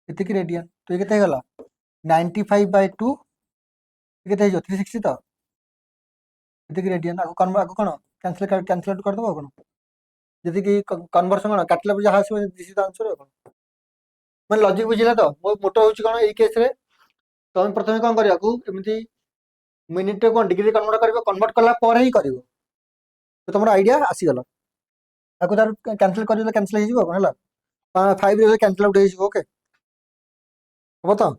एतिकी रेडियन तो ये केते गला 95/2 केते हे जो 360 तो एतिकी रेडियन आकु कोन कैंसिल कर दबो कोन जदी कि कन्वर्सन कोन काटला जहा आसीबो दिस इज द आंसर कोन मन लॉजिक बुझिला तो मो मोटो होची कोन एई केस रे तमे प्रथमे कोन करिया को एमिति मिनिट कोन डिग्री कन्वर्ट करबो कन्वर्ट कला पर ही करबो तो तुम आइडिया आसी गला ताको तार कैंसिल कर कैंसिल हो जिवो हला 5 रे कैंसिल आउट हो जिवो ओके हो तो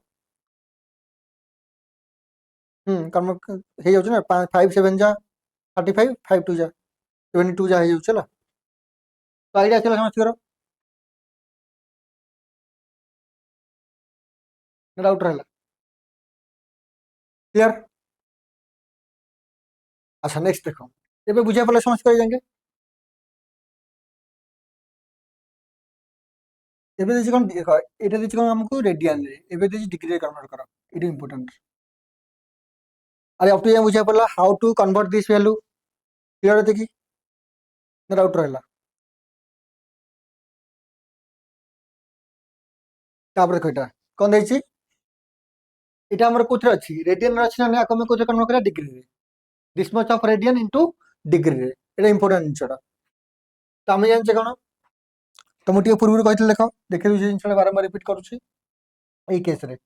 कन्वर्ट हे जाउछ ना 5 7 जा 35 5 2 जा 72 जा हे जाउछ हला तो आइडिया आसी समझ करो डाउट रहला क्लियर अच्छा नेक्स्ट देखो एबे बुझिया पले समझ कर जाएंगे एबे देछि कोन देखो एटा देछि कोन हमको रेडियन रे एबे देछि डिग्री रे कन्वर्ट करो इट इंपोर्टेंट अरे अब तो ये बुझिया पड़ला how to convert this value clear होते कि डाउट रहला तापर देखो एटा कोन देछि एटा हमर कोथरे अछि रेडियन रे अछि ना आको में कोथरे कन्वर्ट करा डिग्री रे this much of radian into degree रे एटा इंपोर्टेंट जिनसटा तो हम जानछे कोन तो मु टिके पूर्व कहितले देखो देखि जे जिनसटा बारंबार रिपीट करूछि एई केस रे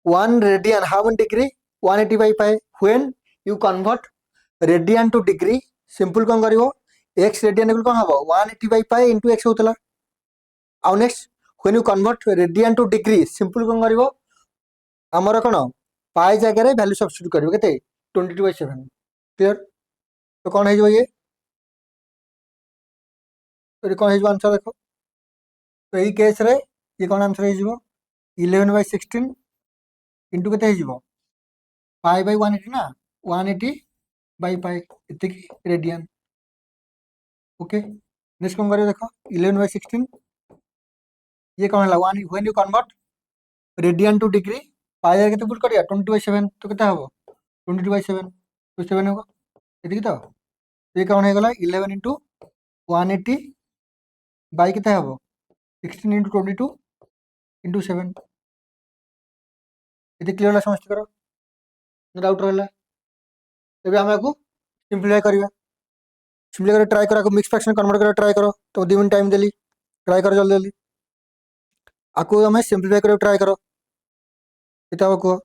1 radian how many degree 180 by pi when you convert radian to degree simple कोन करिवो x radian इक्वल कोन हबो 180 by pi into x होतला आउ next when you convert radian to degree simple कोन करिवो हमर कोन पाई जगह रे वैल्यू सब्स्टिट्यूट करिवो केते 22/7 क्लियर तो कोन हे जो ये तो कोन हे जो आंसर देखो तो एई केस रे ये कोन आंसर हे जो 11/16 इंटू केते हे जो पाई बाय 180 ना 180 बाय पाई इतने की रेडियन ओके नेक्स्ट कोन करियो देखो 11/16 ये कोन हला 1 when you convert radian to degree pi जगह केते पुट करिया 20/7 तो केते हबो 22/7 तो 7 होगा इतनी तो ये कोन हे गला 11 into 180 बाय केते हबो 16 into 22 into 7 इतने क्लियर ला समझ करो डाउट रहला तबे हम आकु सिंपलीफाई करिया सिंपलीफाई करे ट्राई करा को मिक्स फ्रैक्शन कन्वर्ट करे ट्राई करो तो 2 मिनट टाइम देली ट्राई करो जल्दी जल्दी आकु हमें सिंपलीफाई करे ट्राई करो इता को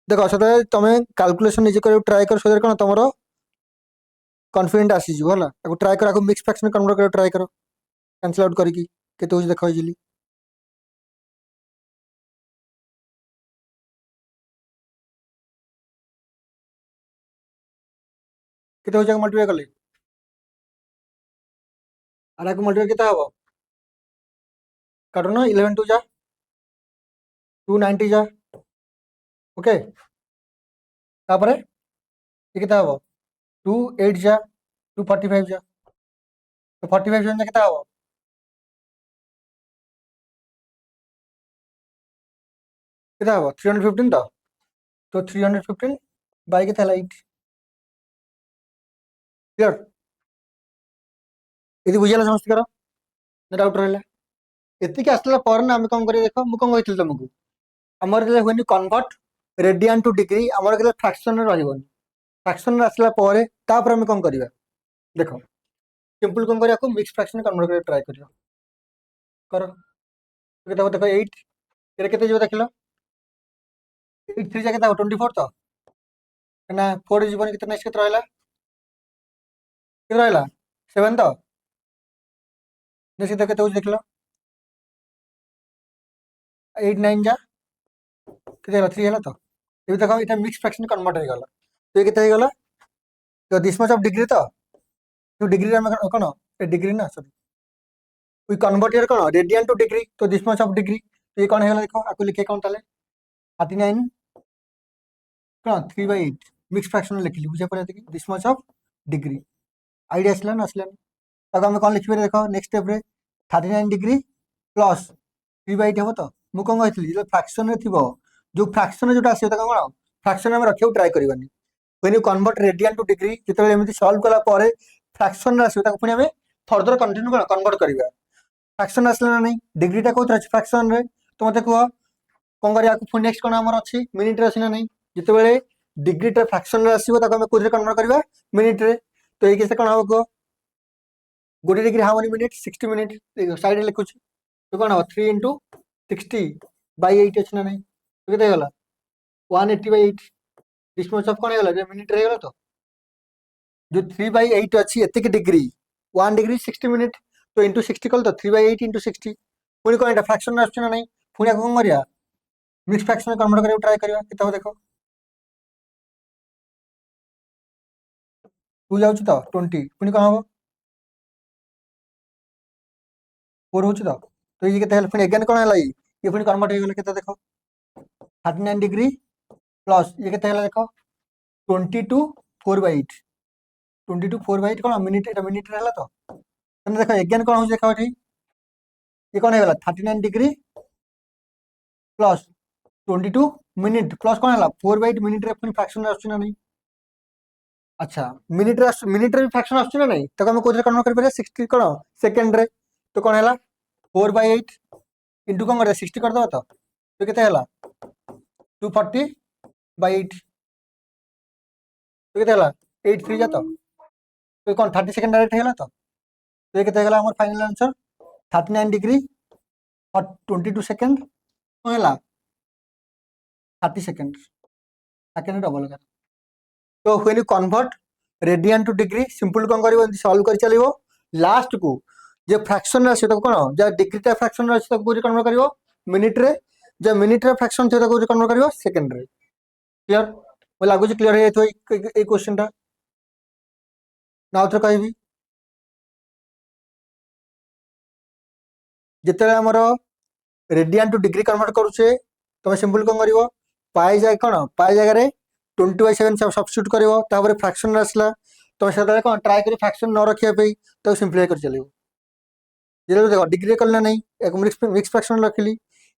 देखो सदा तमे कैलकुलेशन निजे करे ट्राई कर सदा कोन तमरो कॉन्फिडेंट आसी जिवो हला आकु ट्राई करा को मिक्स फ्रैक्शन कन्वर्ट करे ट्राई करो कैंसिल आउट करी की केते हो देखो इजीली केते हो जाक मल्टीप्लाई करले आरा को मल्टीप्लाई केते हबो काटो ना 11 2 जा 290 जा ओके तापरे ये केते हबो 2 8 जा 245 जा तो 45 जन केते हबो केते हबो 315 तो 315 बाय केते हला 8 क्लियर यदि बुझियाला समझ करो डाउट रहला एति के आसला पर ना हम कोन करी देखो मु कोन कहितल तुमको हमर जे when you convert radian to degree हमर के फ्रैक्शन रे रहइबोनी फ्रैक्शन रे आसला पर तापर हम कोन करिवा देखो सिंपल कोन करिया को मिक्स फ्रैक्शन कन्वर्ट करे ट्राई करियो करो केते देखो 8 केते केते जो देखलो 8 3 जा केते 24 तो ना 4 जीवन केते नेक्स्ट केते रहला केते रहला 7 तो नेक्स्ट केते हो देखलो 8 9 जा केते हला 3 हला तो ये देखो इटा मिक्स फ्रैक्शन कन्वर्ट हो गला तो ये केते हो गला तो दिस मच ऑफ डिग्री तो डिग्री रे कोन डिग्री ना सॉरी वी कन्वर्ट हियर कोन रेडियन टू डिग्री तो दिस मच ऑफ डिग्री तो ये कोन हेला देखो आकु लिखे कोन ताले 39 कोन 3/8 मिक्स फ्रैक्शन लिखली बुझे पड़े this much of degree idea असला ना असला तब हम कोन लिखबे देखो नेक्स्ट स्टेप रे 39 डिग्री प्लस 3/8 हो तो मु कोन कहथली जो फ्रैक्शन रे थिबो जो फ्रैक्शन रे जोटा आसी त कोन फ्रैक्शन हम रखियो ट्राई करबानी when you convert radian to degree जेते एमिति सॉल्व कला पारे फ्रैक्शन रे आसी त पुनी हमें फर्दर कंटिन्यू कोन कन्वर्ट करबा फ्रैक्शन आसला ना नहीं डिग्री टा कोथरा फ्रैक्शन रे तो मते को कोन करिया को नेक्स्ट कोन हमर अछि मिनिट रे अछि ना नहीं जेते डिग्रीटा फ्रैक्शन रे आसीबो ताको हम कोथरे कन्वर्ट करबा मिनिट रे। तो ये केस कोन हो को गोटे degree how many minute 60 minute side रे लिखुछ। तो कोन हो 3 into 60 by 8 अछि ना नहीं तो केते गला 180 by 8 डिस्टेंस ऑफ कोन गला जे मिनिट रे गला। तो जो 3 by 8 अछि एते के डिग्री 1 डिग्री 60 मिनिट तो into 60 कल तो 3 by 8 into 60 पुनी कोन एटा फ्रैक्शन रे आछि ना नहीं पुनी कोन करिया मिक्स फ्रैक्शन कन्वर्ट करबा ट्राई करबा केते हो देखो 2 जाउछ तो 20 पुनी कोन हो 4 होछ तो ये केते हेल पुनी अगेन कोन हला ये पुनी कन्वर्ट हो गेल केते देखो 39 डिग्री प्लस ये केते हला देखो 22 4 by 8 22 4 by 8 cone minute Etah minute रे हला तो तने देखो अगेन कोन हो देखो एठी ये कोन हेला 39 डिग्री प्लस 22 मिनिट प्लस कोन हला 4 by 8 मिनिट रे पुनी फ्रैक्शन रे आछि ना नहीं। अच्छा मिनिट रे फ्रैक्शन आछि ना नहीं तो हम कोथरे कन्वर्ट कर परिया 60 कोन सेकंड रे तो कोन हला 4 by 8 इनटू कोन करे 60 कर दो तो केते हला 240 by 8 तो केते हला 8 3 जा तो कोन 30 सेकंड डायरेक्ट हेला तो ये केते गला हमर फाइनल आंसर 39 डिग्री और 22 सेकंड कोन हला 30 सेकंड सेकंड डबल कर। तो when you convert radian to degree simple कोन करिवो सॉल्व कर चलिवो लास्ट को जे फ्रैक्शन रे तो कोन जे डिग्री टा फ्रैक्शन रे तो पूरी कन्वर्ट करिवो मिनिट रे जे मिनिट रे फ्रैक्शन तो पूरी कन्वर्ट करिवो सेकंड रे। क्लियर mo लागु क्लियर हे तो ए क्वेश्चन टा ना उतर कहबी जिते आमर रेडियन टू डिग्री कन्वर्ट करुचे तुम सिंपल कौन कर पाए जाए कौन पाए जगह 20/7 सब्स्टिट्यूट कर फ्रैक्शन आसला तुम से कौन ट्राए कर फ्रैक्शन न रखापी तो सिंप्लीफाई कर चलो जो देख डिग्री कल ना नहीं एक मिक्स फ्रैक्शन रखिली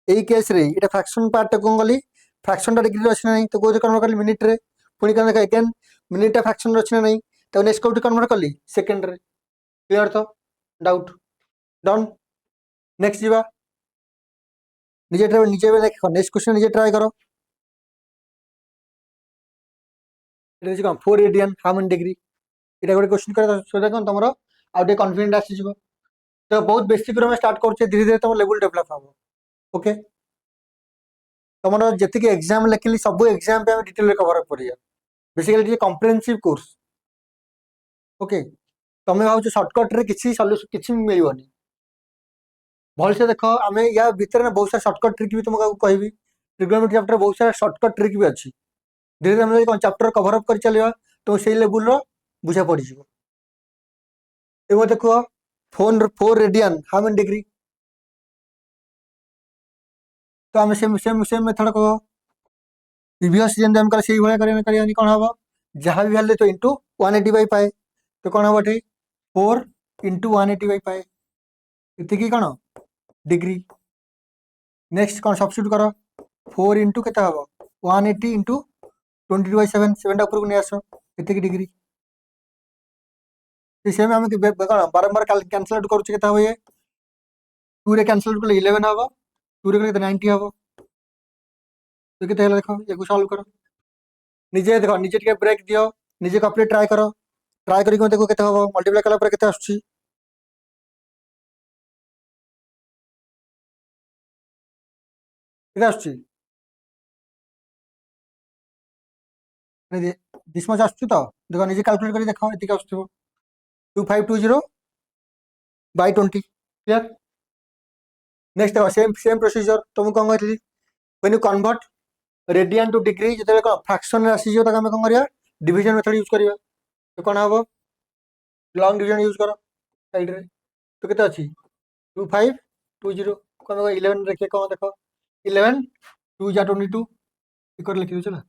यही केस रे ये फ्रैक्शन पार्ट कौन कली फ्रैक्शन डिग्री अच्छी ना नहीं तो कौन कन्वर्ट कली मिनिट रे पुणी क्या देख अगेन मिनिट फ्रैक्शन अच्छी ना नहीं तो नेक्स्ट कौट कन्वर्ट कली सेकेंड रे। क्लियर तो डाउट डन नेक्स्ट जीवा निजे ट्राई निजे देख नेक्स्ट क्वेश्चन निजे ट्राई करो ये कौन 4 रेडियन हाउ मेनी डिग्री ये गोटे क्वेश्चन कर सो कौन तुम आउटे कॉन्फिडेंट आसीज तो बहुत बेसिक रू स्टार्ट कर धीरे धीरे तुम लेवल डेभलप हम ओके तुम जी एग्जाम लिखिली सब एग्जाम पे डिटेल कवर अप करिया बेसिकली कम्प्रिहेंसिव कोर्स ओके तुम भाव सर्टकट रे किसी सॉल्यूशन किसी मिलनी भल से देख आम या भितर बहुत सारा सर्टकट ट्रिक भी तुमको कहबी ट्रिग्नोमेट्री चैप्टर बहुत सारा सर्टकट ट्रिक भी अच्छी धीरे धीरे कौन चैप्टर कवर अप कर चलिए तो से लेवल बुझा पड़ देख 4 रेडियन हाउ मेनी डिग्री तो आम सेम सेम सेम मेथड कह प्रीवियस जेन से भाई कौन हम जहाँ भी वैल्यू तो इंटू 180/पाए तो कौन हम ये 4 into 180/पाए इतनी कौन डिग्री नेक्स्ट कौन सब्स्टिट्यूट कर 4 into के 180 into 22/7 7 उपरको नहीं आस इतनी डिग्री सेम आम कौन बारंबार कैनसल आउट करुचे के ये 2 रे कैनसल आउट कले 11 हम 2 रे कले 90 हम तो के देख ये सॉल्व कर निजे देख निजे ब्रेक दियो निजे कॉपी ट्राई कर ट्राई करके देखो के मल्टीप्लाई कला के आसुची के आसुची दिस मच आसुची तो देखो निजे कैलकुलेट कर देखो एतिक आसुथिबो 2520/20 क्लियर। नेक्स्ट देखो सेम सेम प्रोसीजर तुमको कौन कहली when you convert radian to degree जो कौन फ्रैक्शन आसी आम कौन करिया डिवीजन मेथड यूज करिया तो कौन हम लॉन्ग डिवीजन यूज कर साइड रे तो केते अछि 2520 कौन 11 रखिए कौन देखो 11 2 जा 22 इकर लिखि दो चला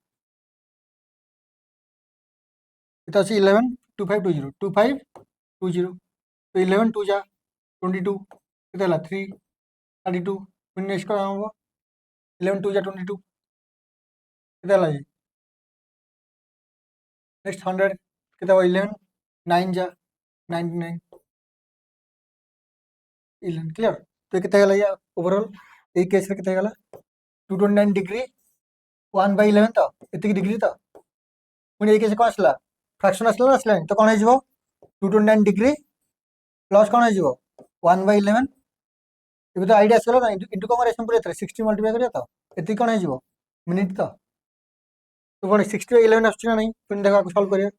इतना अच्छी 11 2520 2520 तो 11 2 जा 22 कितना 3 32 फिर नेक्स्ट का हम 11 2 जा 22 कितना ये नेक्स्ट 100 कितना 11 9 जा 99 11 क्लियर तो कितना ये ओवरऑल एक केस रे कितना 229 डिग्री 1/11 था इतनी डिग्री था पुणी ये केस कौन आसला फ्रैक्शन आसला ना आसलानी तो कौन हो 229 डिग्री प्लस कौन हो 1/11 ये तो आइडिया आसगला ना इंटू कौन करें सिंपल एथरे 60 मल्टीप्लाई करिया तो एति कौन हो मिनिट तो कौन 60/11 आसुची ना नहीं पुणी देखो आको सॉल्व करिया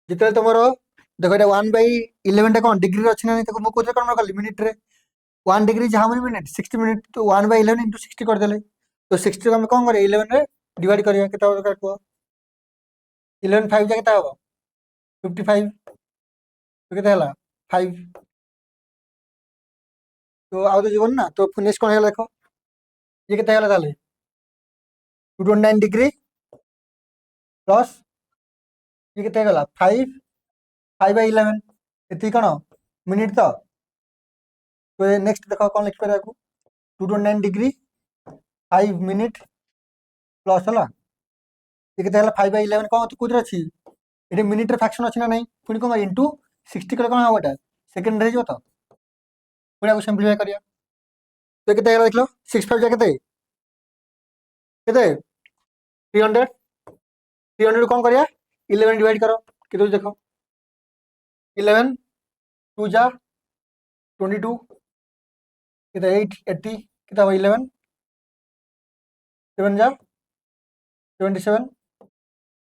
जिते तुमर देखो ये 1/11 कौन डिग्री अच्छी ना नहीं तो मुझे कौन कली मिनिट रे 1 degree how many minute 60 minute तो 1/11 इंटू 60 करदेले तो 60 को आम कौन करें 11 रे डिवाइड करिया केते दरकार कह 11 5 जा केते हबो 55 तो केते हला 5 तो आउ तो जीवन ना तो नेक्स्ट कौन है देखो ये केते हला ताले 229 डिग्री प्लस ये केते गला 5/11 एति कौन मिनिट तो नेक्स्ट देखो कौन लिख पारे 229 डिग्री 5 मिनिट प्लस है ये केते हला 5/11 कौन तो कुदर अछि ये मिनिट रे फ्रैक्शन अछि ना नहीं पुणी कौन इंटू 60 कर कौन हबो एटा सेकंड रे जो तो पुणी आको सिंपलीफाई करिया तो केते हला देखलो 65 जा केते 300 300 कौन करिया 11 डिवाइड करो केते देखो 11 2 जा 22 केते 8 80 केते हबो 11 7 जा 27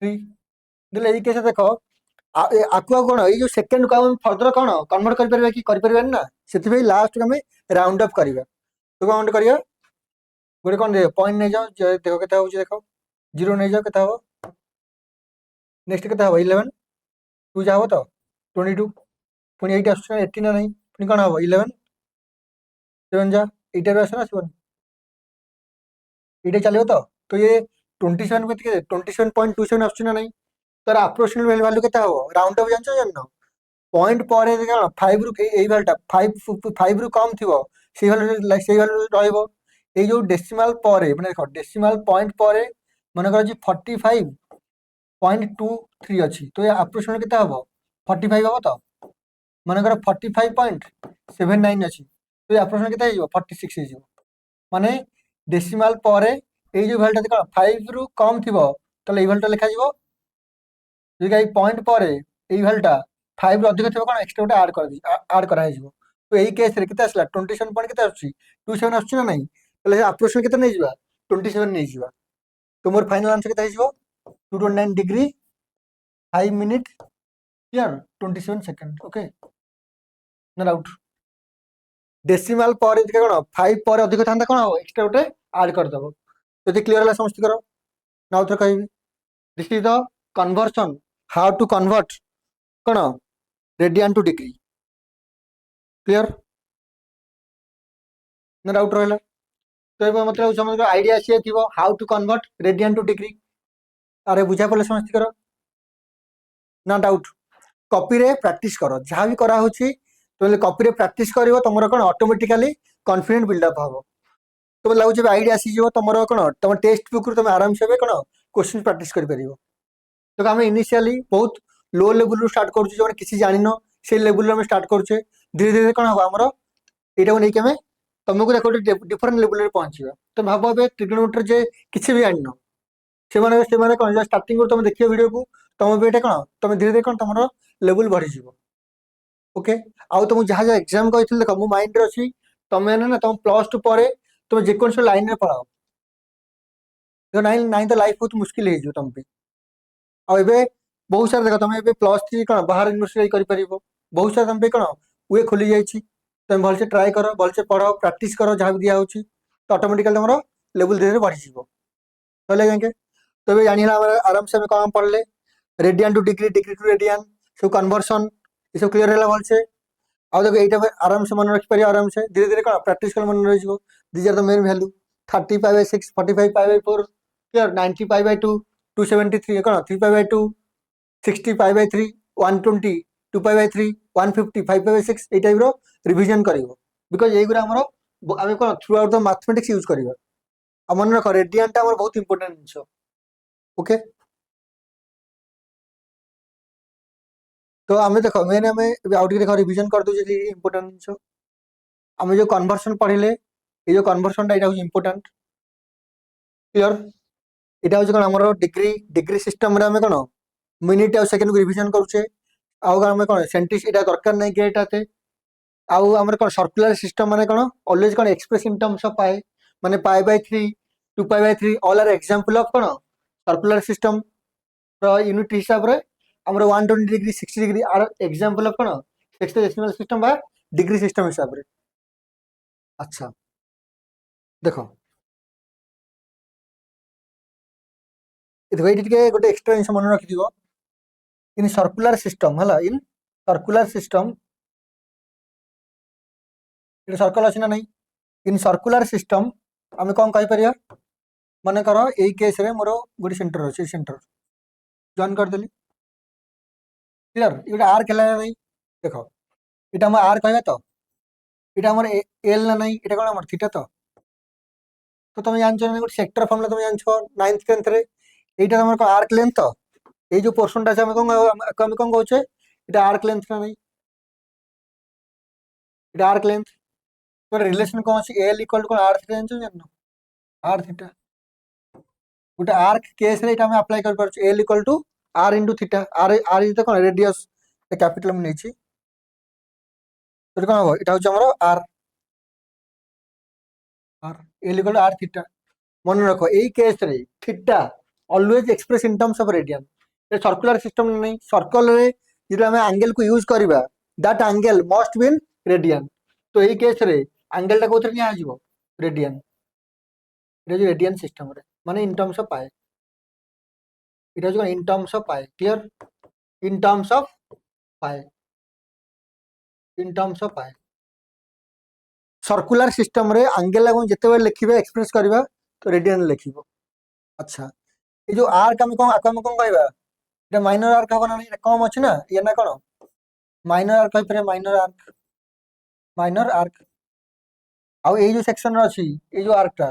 3 दिले এই কেসে দেখো आकु कौन ये सेकेंड को फर्दर कौन कन्वर्ट कर कि ना से लास्ट को राउंड अप करवा तो कौन करिया गोटे कौन पॉइंट नहीं जाओ देखो केते होची देखो 0 नहीं जाओ केते हबो नेक्स्ट केते हबो 11 2 जा हबो तो 22 पुणी 8 आसुछ 18 ना नहीं पुणी कौन हबो 11 7 जा 8 रे आसना आसबनी 8 चलियो तो ये 27 को 27.27 आसुछ ना नहीं तर अप्रोक्सीमेट वैल्यू केते हबो राउंड अप जानछो जाननो पॉइंट पर कौन 5 रु एई वैल्यूटा 5 रु कम थिवो से वैल्यू रहइबो ये जो डेसिमाल पर माने देखो डेसिमाल पॉइंट पर मन कर 45.23 अच्छी तो ये अप्रोक्सीमेट केते हबो 45 हबो तो मन कर 45.79 अच्छी तो ये अप्रोक्सीमेट केते हो 46 हो माने डेसिमाल पर ये जो वैल्यूटा कौन 5 रु कम थिवो तले ये वैल्यूटा लिखा जिवो जो पॉइंट पर ये वैल्यूटा 5 रु अधिक थिवो कौन एक्स्ट्रा गोटे ऐड करा जिवो तो यही केस रे केते आसला 27 पॉइंट केते आछी 27 आछी ना नहीं तले अप्रोक्सीमेट केते नै जिवा 27 नै जिवा तो मोर फाइनल आंसर केते हिजो 229 degree 5 minute clear 27 second okay no doubt decimal पर कौन 5 पर अधिक था कौन हम एक्स्ट्रा गोटे ऐड कर दबो तो क्लियर है समझ करो ना उधर कहि this is the conversion how to convert कौन radian to degree clear no doubt रहला तो ये मतलब समझ आइडिया सी थी how to convert radian to degree अरे बुझा पड़े समझ करो ना डाउट कॉपी रे प्रैक्टिस करो जहाँ भी करा होची तो कॉपी रे प्रैक्टिस करिवो तुमरो कोन ऑटोमेटिकली कॉन्फिडेंट बिल्डअप हबो तो लागु जे आइडिया आसी जो तुमरो कोन तुम टेक्स्ट बुक रे तुम आराम से कोन क्वेश्चन प्रैक्टिस कर परिवो तो हम इनिशियली बहुत लो लेवल रू स्टार्ट करू जो किसी जानिनो से लेवल रे हम स्टार्ट करूचे धीरे धीरे कोन हबो हमरो एटा को नै के तुमको देखो डिफरेंट लेवल रे पहुंचीबा तो भाबो बे ट्रिग्नोमेट्री जे किसी भी जानिनो से माने कोन स्टार्टिंग तुम देखियो वीडियो को तुम भी एटा कोन तुम धीरे धीरे कोन तुमरो लेवल बढ़ी जीवो ओके आउ तुम जहाँ जहाँ एग्जाम कहते देख मो माइंड रे अच्छी तुम ना तुम +2 पर तुम जेकोन लाइन में पढ़ाओ तो नाइन तो लाइफ बहुत मुश्किल हो तुम पे आबे बहुत सारा देख तुम +3 कौन बाहर यूनिवर्सिटी कर बहुत सारा तुम पे कौन वे खोली जाइए तुम भलसे ट्राए कर भलसे पढ़ प्रैक्टिस कर जहाँ भी दिया होची तो ऑटोमेटिकली तुम लेवल धीरे धीरे बढ़ी चले जाएंगे तो ये जानी आराम से कौन पढ़ले radian to degree degree to radian सब कन्वर्सन ये सब क्लियर है भलसे आउ देखो ये आराम से मन रखिपर आराम से धीरे धीरे कौन प्रैक्टिस कर मन रही these are the main value 30π/6 45π/4 clear 90π/2 273 कौन 3π/2 60π/3 120 2π/3 150 5π/6 ये टाइप रिविजन कर बिकज ये आम कौन through out the mathematics use करवा मन रख रेडियन टा बहुत इंपोर्टेंट जिन ओके तो आम देख मेन आम आउ देख रिविजन कर दूसरे इंपोर्टेंट जिन आम जो कन्वर्सन पढ़ले ये जो कन्वर्सन टा यहाँ इम्पोर्टाट क्लियर এটা হচ্ছে কোন আমার ডিগ্রি ডিগ্রি সিস্টেমরে আমি কোন মিনিট আর সেকেন্ড রিভিজন করছে ଆଉ ଆମେ କଣ ସେଣ୍ଟିସ୍ ଏଇଟା ଦରକାର ନାହିଁ କି ଏଇଟାতে ଆଉ ଆମର କଣ ସର୍କୁଲାର ସିଷ୍ଟମ ମାନେ କଣ ଅଲୱେଜ କଣ express in terms of pi ମାନେ ପାଏ/3 2π/3 ଅଲ୍ ଆର୍ ଏକ୍ସାମ୍ପଲ ଅଫ କଣ ସର୍କୁଲାର ସିଷ୍ଟମ ର ୟୁନିଟ୍ ହିସାବରେ ଆମର 120 degree 60 degree are example of कौन सेक्सटेसिमल सिस्टम बा डिग्री सिस्टम हिसाब रे। अच्छा देखो ये टिके गोटे एक्स्ट्रा जिन मन रखि इन सर्कुलर सिस्टम है इन सर्कुलर सिस्टम ये सर्कल अच्छी ना नहीं इन सर्कुलर सिस्टम आम कौन कहीपर मन कर यही केस रे मोर गोटे सेंटर अच्छे सेंटर जॉइन करदेली क्लियर ये गोटे आर्क है ना नहीं देख ये आर कह तो ये एल ना नहीं ये कौन थीटा तो तुम जान गोटे सेक्टर फॉर्मूला तुम जान 9th 10th रे এইটা আমার আর্ক লেন্থ তো এই যে পোর্শনটা আছে আমি কোন কହୁଛେ এটা আর্ক লেন্থ না নাই এটা আর্ক লেন্থ তো রিলেশন কোন আছে এল ইকুয়াল টু কোন আর থিটা জানছো জানো আর থিটা গোটে আর্ক কেস রে এটা আমি আপ্লাই কৰি পারছি l equal to r into theta r r is কোন রেডিয়াস ক্যাপিটাল আমি নেইছি তো কোন হবে এটা হচ্ছে আমার আর r l equal to r theta মনে রাখো এই কেস রে theta always express in terms of radian ये सर्कुलर सिस्टम नहीं सर्कल रे जो आम एंगल को यूज करवा that angle must been radian तो यही केस रे एंगल टा कोथरे निया आजिवो रेडियन ये जो रेडियन सिस्टम रे माने इन टर्म्स ऑफ पाए इटा जो इन टर्म्स ऑफ पाए क्लियर इन टर्म्स ऑफ पाए इन टर्म्स ऑफ पाए सर्कुलर सिस्टम रे एंगल को जते बेर लिखिबे एक्सप्रेस करबा तो रेडियन लिखिबो। अच्छा ये जो आर्क हम कौन कहबा এটা মাইনর আর্ক হবে না এটা কম আছে না ইয়ে না কোন মাইনর আর্ক কইপরে মাইনর আর্ক ଆଉ ଏଇ ଯୋଉ ସେକ୍ସନ ରେ ଅଛି ଏଇ ଯୋଉ ଆର୍କଟା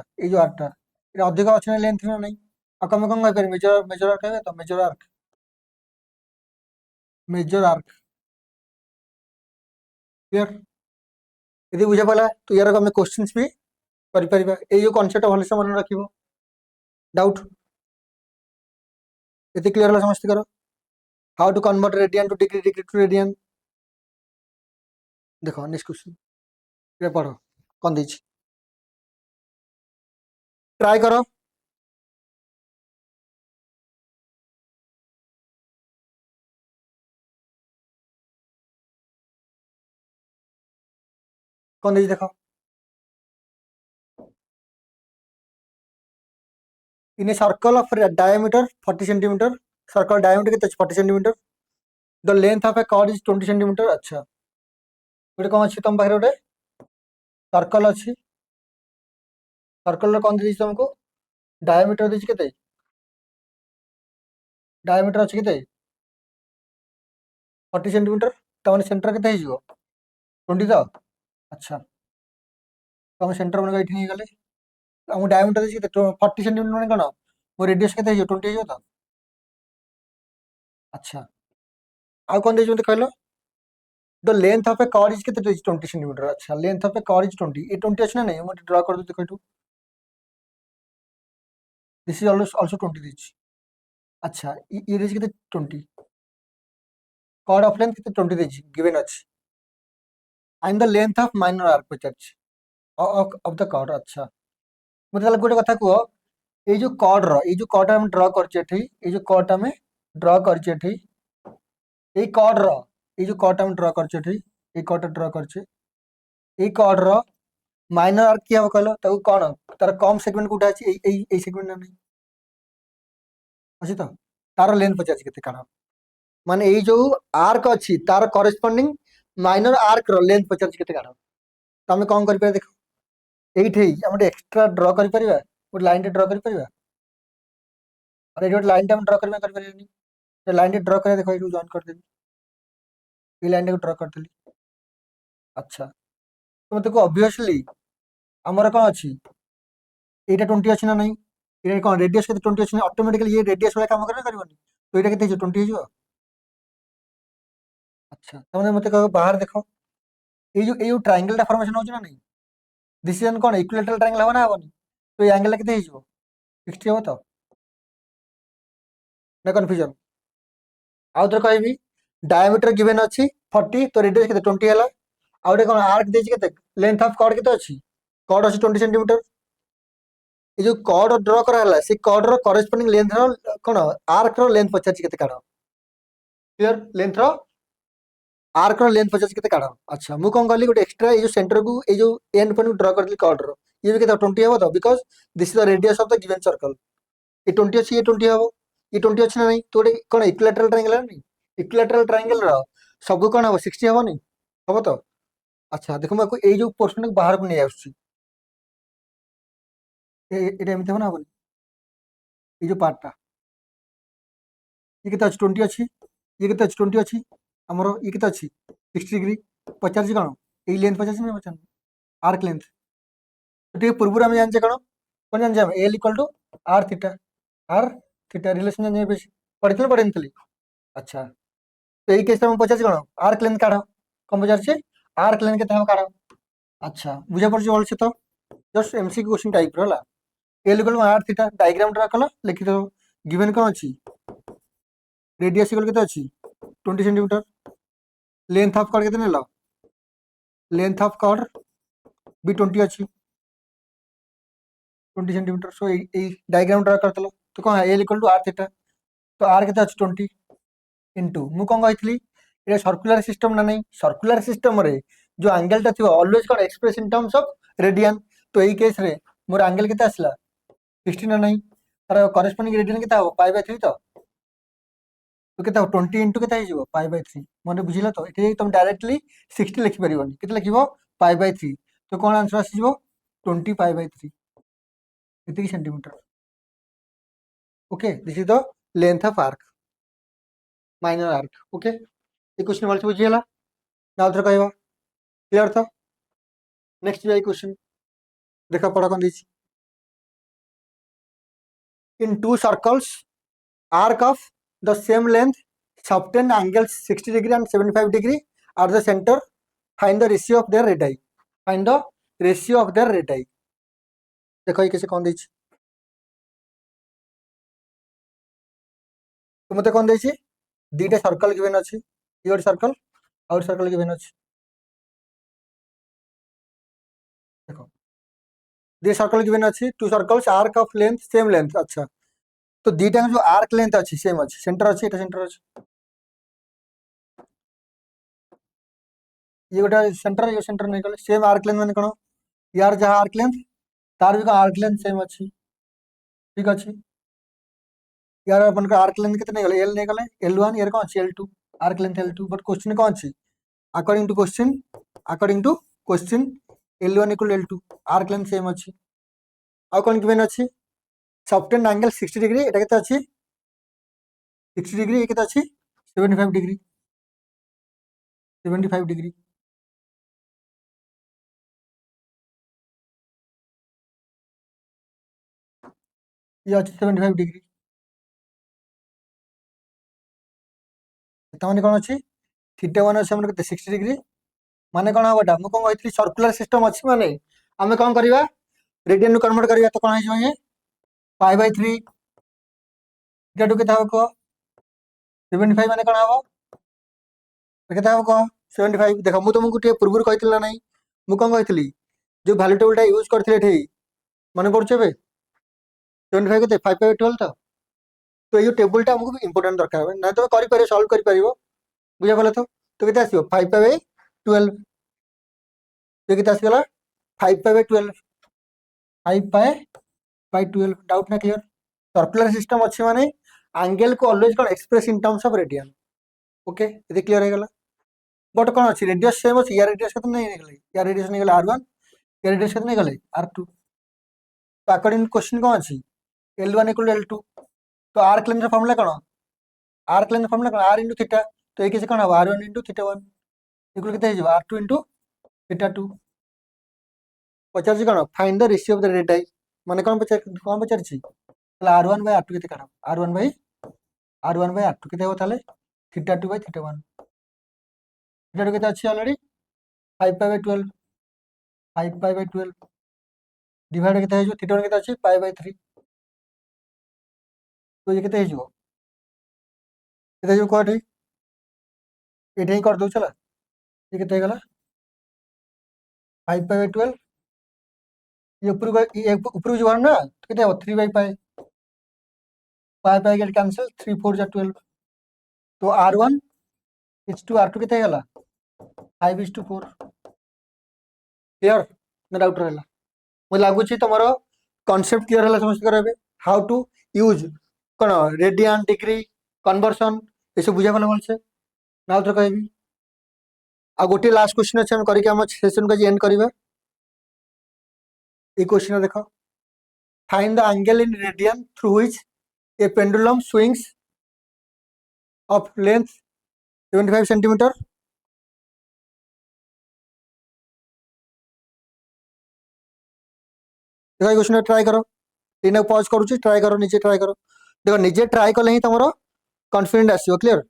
এটা ଅଧିକ ଅଛି ନା ଲେନ୍ଥ ନା ନାହିଁ ଆଉ କମ କଣ କହିପାରିବେ মেজর আর্ক କହିବେ ତ মেজর আর্ক ক্লিयर ଯଦି ବୁଝା ପଡିଲା ତ ইয়াର ଆମେ क्वेश्चंस ବି କରିପାରିବା ଏଇ ଯୋଉ କନସେପ୍ଟ ଭଲସେ ମନେ ରଖିବ डाउट ଏତେ କ୍ଲିयर ହେଲା ସମସ୍ତଙ୍କର how to convert radian to degree degree to radian देखो नेक्स्ट क्वेश्चन ये पढ़ो कौन दीजिए ट्राई करो कौन दीजिए देखो in a circle of diameter 40 centimetre circle diameter कितने 40 centimetre the length of a chord is 20 centimetre. अच्छा गोटे कौन अच्छी तुम पाखे गोटे सर्कल अच्छी सर्कल कौन दी तुमको डायमीटर दी के डायमीटर अच्छी के 40 सेंटीमीटर तमें सेंटर के 20 तो अच्छा तुम सेंटर मन ये गले आम डायमीटर दी 40 सेंटीमीटर मैंने कौन मो रेडियस के 20 हो तो अच्छा आउ कौन दे कहल the length of a chord is के 20 सेंटीमीटर। अच्छा length of a chord is 20 ये 20 अच्छे ना नहीं मुझे ड्रा कर देते कहू दिस इज ऑल्सो 20 दीजिए। अच्छा ये दीजिए कितने 20 कॉर्ड ऑफ लेंथ कितने 20 दीजिए गिवन अच्छी and the length of minor arc पचार ऑफ द कॉर्ड। अच्छा मुझे गोटे कथा कह ये जो कॉर्ड रो जो कॉर्ड हम ड्रा करछे ये जो कॉर्ड हम ड्रा करछे ये कॉर्ड रो ये जो कॉर्ड हम ड्रा करछे ये कॉर्ड ड्रा करछे ये कॉर्ड रो माइनर आर्क किया कहल ताको कौन तार कम सेगमेंट कोटा अछि एई सेगमेंट ना नहीं अछि तो तार लेंथ पचार केते काढ माने ये जो आर्क अछि तार करेस्पोंडिंग माइनर आर्क रो लेंथ पचार केते काढ तमे कौन करि पारे देखो एइठे हम एक्स्ट्रा ड्रा करि परिबा गोटे लाइन ड्रा करि परिबा अरे ये लाइन हम ड्रा करबा कर परिबानी तो लाइन ड्रा करे देखो ये जॉइन कर देबी ये लाइन को ड्रा कर देली। अच्छा तो मते को ऑब्वियसली हमर कौन अछि एटा 20 अछि ना नहीं ये कौन रेडियस के 20 अछि ऑटोमेटिकली ये रेडियस वाला काम करबे करबनी तो एटा केते 20 हिजो। अच्छा तमने मते कहो बाहर देखो ये जो ट्रायंगल टा फॉर्मेशन होछ ना नहीं दिस इज कौन इक्विलेटरल ट्रायंगल हो ना होनी तो ये एंगल केते हिजो 60 हो तो ना कन्फ्यूजन आउ थे कहबी डायमीटर गिवन अच्छी 40 तो रेडियस के 20 है आउ गोटे कौन आर्क देते लेंथ ऑफ कॉर्ड के अच्छी कॉर्ड अच्छी 20 सेंटीमीटर ये जो कॉर्ड ड्र करा से कॉर्ड रो करेस्पोंडिंग लेंथ रो कौन आर्क रो लेंथ पचार केते काढ क्लियर लेंथ रो आर्क रो लेंथ पचार केते काढ अच्छा मु कौन कहली गोटे एक्स्ट्रा ये जो सेंटर को ये जो एंड पॉइंट ड्र करली कॉर्ड रो ये भी केते 20 हो तो because this is the radius of the given circle ये 20 अच्छी ये 20 हो ये 20 अच्छी ना नहीं तो गोटे कौन इक्विलैटरल ट्रायंगल है नहीं इक्विलैटरल ट्रायंगल रो सब कौन हो 60 हबनी हम तो अच्छा देखो मैं ये जो पोर्शन को बाहर को नहीं आसुची ये एमती हो ना हबनी ये जो पार्टा ये केते अच्छी 20 अच्छी ये केते अच्छी 20 अच्छी हमर ये केते अच्छी 60 डिग्री पचार कौन ये लेंथ पचार ना पचार आर्क लेंथ तो पूर्व आम जाने कौन कौन जाने हम L equal to R theta relation जाने पढ़ी पढ़ी अच्छा तो यही केस में पचार कौन आर्क लेंथ काढ़ कौन पचार आर्क लेंथ के काढ़ अच्छा बुझा पड़े भलसे तो जस्ट एमसी क्वेश्चन टाइप रहा L equal to R theta diagram draw कल लिखि दो गिवन कौन अच्छी रेडियस इक्वल के अच्छी 20 सेंटीमीटर लेंथ ऑफ कॉर्ड के नेल लेंथ ऑफ कॉर्ड भी 20 अच्छी 20 सेंटीमीटर सो डायग्राम ड्रा कर तो कौन L equal to R theta तो आर के अच्छी 20 इंटू मु कौन कही ये सर्कुलर सिस्टम ना नहीं सर्कुलर सिस्टम रे जो एंगल टा थी ऑलवेज कौन express in terms of radian तो यही केस रे मोर एंगल के आसला 60 ना नहीं तार करेस्पोंडिंग रेडियन के पाई बाय 3 तो के 20 इंटू के पाई बाय 3 मन बुझिला तो ये तुम डायरेक्टली 60 लिखि परिबनी केते लिखिबो पाई बाय 3 तो कौन आंसर आसीबो 20 पाई बाय 3 इतनी centimetre okay this is the length of arc minor arc okay ये क्वेश्चन भलसे बुझीगला ना आउथरे कहबा क्लियर तो नेक्स्ट जाई क्वेश्चन देखा पढ़ा कौन दीची in two circles arc of the same length subtend angles 60 degree and 75 degree at the center find the ratio of their radii find the ratio of their radii देखो ये कैसे कौन दीची तो मते कौन दीची दीटा सर्कल गिवन अछि ये गोटे सर्कल और सर्कल गिवन अछि देखो दी सर्कल गिवन अछि to circles arc of length same length अच्छा तो दीटा जो आर्क लेंथ अच्छी सेम अच्छी सेंटर अच्छी एटा सेंटर अच्छी ये गोटा सेंटर ये सेंटर नहीं कले सेम आर्क लेंथ माने कोन यार जहां आर्क लेंथ तार भी आर्क लेंथ सेम अच्छी ठीक अच्छी यार अपन का आर्क लेंथ कितने गले एल नहीं गले L1 यार कौन अच्छी L2 arc length L2 but question कौन अच्छी according to question L1 equal L2 arc length same अच्छी आ कौन गिवन अच्छी सबटेंड एंगल 60 डिग्री एटा केते अच्छी 60 डिग्री ये केते अच्छी 75 डिग्री 75 डिग्री ये अच्छी 75 डिग्री तमाने कौन अच्छी थीटा वन अच्छी हमर केते 60 डिग्री माने कौन हबटा मु कौन कहथि सर्कुलर सिस्टम अच्छी माने आमे कौन करबा रेडियन नु कन्वर्ट करबा तो कौन है ये पाई बाय 3 थीटा टू केते हबो 75 माने कौन हबो केते हबो 75 देखो मु तुमको टे पूर्व कहितला नहीं मु कौन कहथि जो वैल्यू टेबल टा यूज करथिले एठी मन पड़छे बे 75 केते 5 बाय 12 तो ये टेबल टा हमको इंपोर्टेंट दरकार है ना तो करि पारे सॉल्व करि परिबो बुझा गला तो केते आसीबो 5 बाय 12 ये केते आसीगला 5 बाय 12 5 बाय 12 डाउट ना क्लियर सर्कुलर सिस्टम अच्छी माने एंगल को ऑलवेज कौन express in terms of radian okay ये क्लियर हो गला बट कौन अच्छी रेडियस सेम अच्छी यार रेडियस कितने नहीं निकले यार रेडियस निकले R1 यार रेडियस कितने निकले R2 तो अकॉर्डिंग क्वेश्चन कौन अच्छी L1 इक्वल L2 तो आर्क लेंथ फॉर्मूला कौन आर्क लेंथ फॉर्मूला कौन R into थीटा तो ये कैसे कौन है R1 into थीटा 1 इक्वल कितने हो R2 into थीटा 2 पचार कौन find the ratio of the radii माने कौन पचार R1 by R2 केते काढ R1 by R2 केते हो ताले थीटा 2 by थीटा 1 थीटा 2 केते अछि already 5 pi by 12 5 pi by 12 divide केते हो थीटा 1 केते अछि पाई by 3 तो ये केते हो এটা যে কয়টি এটা ହିଁ କରିଦେଉଛି ହେଲା। ये କେତେ ହେଇଗଲା 5 pi/12 ये ଉପରକୁ ଯିବାର ନା କେତେ ହେବ 3/5 5 गेट कैंसिल 3 4 जा 12 तो R1 इज टू R2 केते ହେଇଗଲା 5:4 क्लियर ना डाउट रहला मुझे लागुची तमरो कॉन्सेप्ट क्लियर है समस्त करे हाउ टू यूज कौन रेडियन डिग्री कन्वर्सन ये सब बुझा गला भलसे ना तो कहबी आ गोटे लास्ट क्वेश्चन अच्छे हम करके हम सेशन को एंड करबा ये क्वेश्चन देखो find the angle in radian through which A pendulum swings of length 75 centimetre देखो क्वेश्चन ट्राई करो तीन पॉज करूँ ट्राई करो निजे ट्राई करो देखो निजे ट्राई कले ही तुम कॉन्फिडेंट आसो क्लियर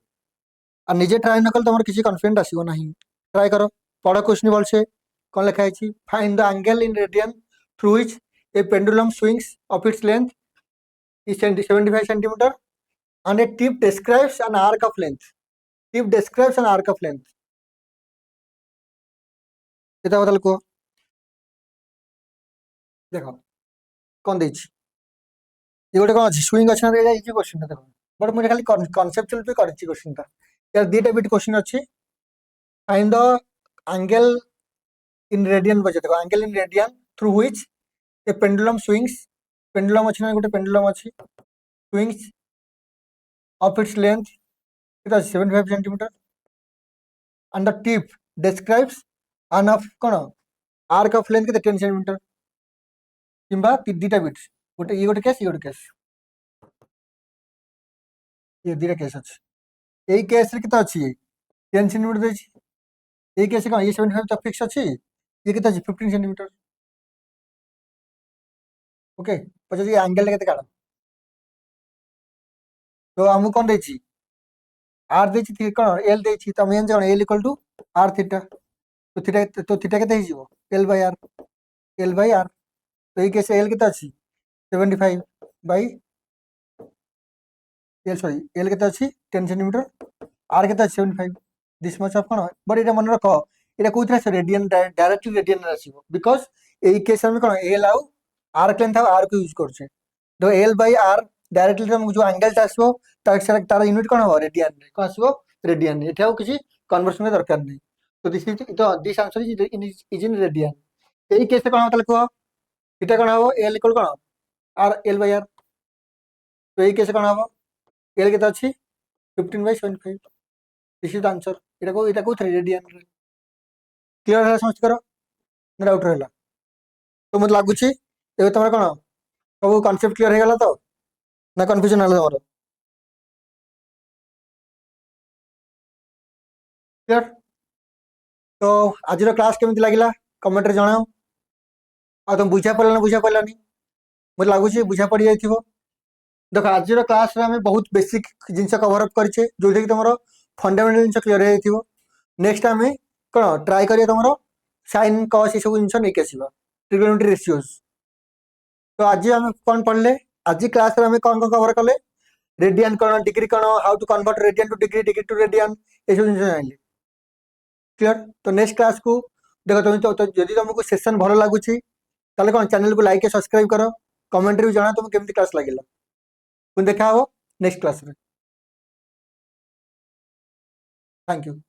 और निजे ट्राई न कले तुम किसी कॉन्फिडेंट आसो ना ट्राई करो पढ़ क्वेश्चन भलसे कौन लिखाई find the angle in radian through which A pendulum swings of its length is 75 centimeter and a tip describes an arc of length. Tip describes an arc of length. এটা বদল কো দেখো কোন দিছি ये गोटे कौन अच्छी स्विंग अच्छे ना ये क्वेश्चन देखो बट मुझे खाली कॉन्सेप्चुअल पे करछि क्वेश्चन ता यार दीटा बिट क्वेश्चन अच्छी find the angle in radian बजे देखो angle in radian through which A pendulum swings pendulum अच्छी ना गोटे पेंडुलम अच्छी swings of its length it is 75 centimeter and the tip describes an of कौन arc of length के 10 centimeter किंबा दीटा bits गोटे ये गोटे केस ये दीटा केस अच्छे यही केस रे कितना अच्छी 10 सेंटीमीटर देछि यही केस कौन ये 75 तक फिक्स अच्छी ये कितना अच्छी 15 सेंटीमीटर ओके पछे ये एंगल केते काढ तो हमको कौन देछि आर देछि थी कौन एल देछि तो मेन जण L equal to R theta तो थीटा केते ही जीवो एल बाय आर तो ये केस एल केते अछि 75 बाय एल सॉरी एल केते अछि 10 सेंटीमीटर आर केते अछि 75 दिस मच ऑफ कौन बट एटा मन रखो एटा कोइथरा से रेडियन डायरेक्टली रेडियन आसीबो बिकॉज़ एई केस में कौन एल आउ आर लेंथ आर को यूज करछे तो एल बाय आर डायरेक्टली तुम जो एंगल आसो तार यूनिट कौन हम रेडियन कौन आसो रेडियन ये किसी कन्वर्सन में दरकार नहीं तो this answer is in radian यही केस कौन हम कह इटा कौन हम एल इक्वल कौन आर एल बाय आर तो यही केस कौन हम एल के अच्छी 15/75 दिस इज द आंसर इटा को रेडियन क्लियर है समझ करो डाउट रहा तो मत लगुच तुम कौन सब कॉन्सेप्ट क्लियर हो गला तो ना कन्फ्यूजन है तुम क्लियर तो आज क्लास केमी लगे कमेंट रे जनाओ आ तुम बुझा पड़ा ना बुझा पड़ानी मत लगुच बुझा पड़ जाइए देख आज क्लास रे हमें बहुत बेसिक जिनस कवर अप करें जो कि तुम फंडामेंटल जिन क्लियर हो नेक्स्ट आम कौन ट्राए करिए तुम साइन कस ये सब जिन नहीं आस ट्रिगोनोमेट्री रेशियोज तो आज आम कौन पढ़ले आज क्लास रे हमें कौन कौन कवर कले रेडियन कौन डिग्री कौन how to convert radian to degree degree to radian ये सब जिन जान क्लियर तो नेक्स्ट क्लास को देख तुम जदि तुमको सेशन भल लगुच ताले कौन चैनल को लाइक सब्सक्राइब करो कमेंट भी जाना तुम केमती क्लास लगे पुणी देखा नेक्स्ट क्लास रे थैंक यू।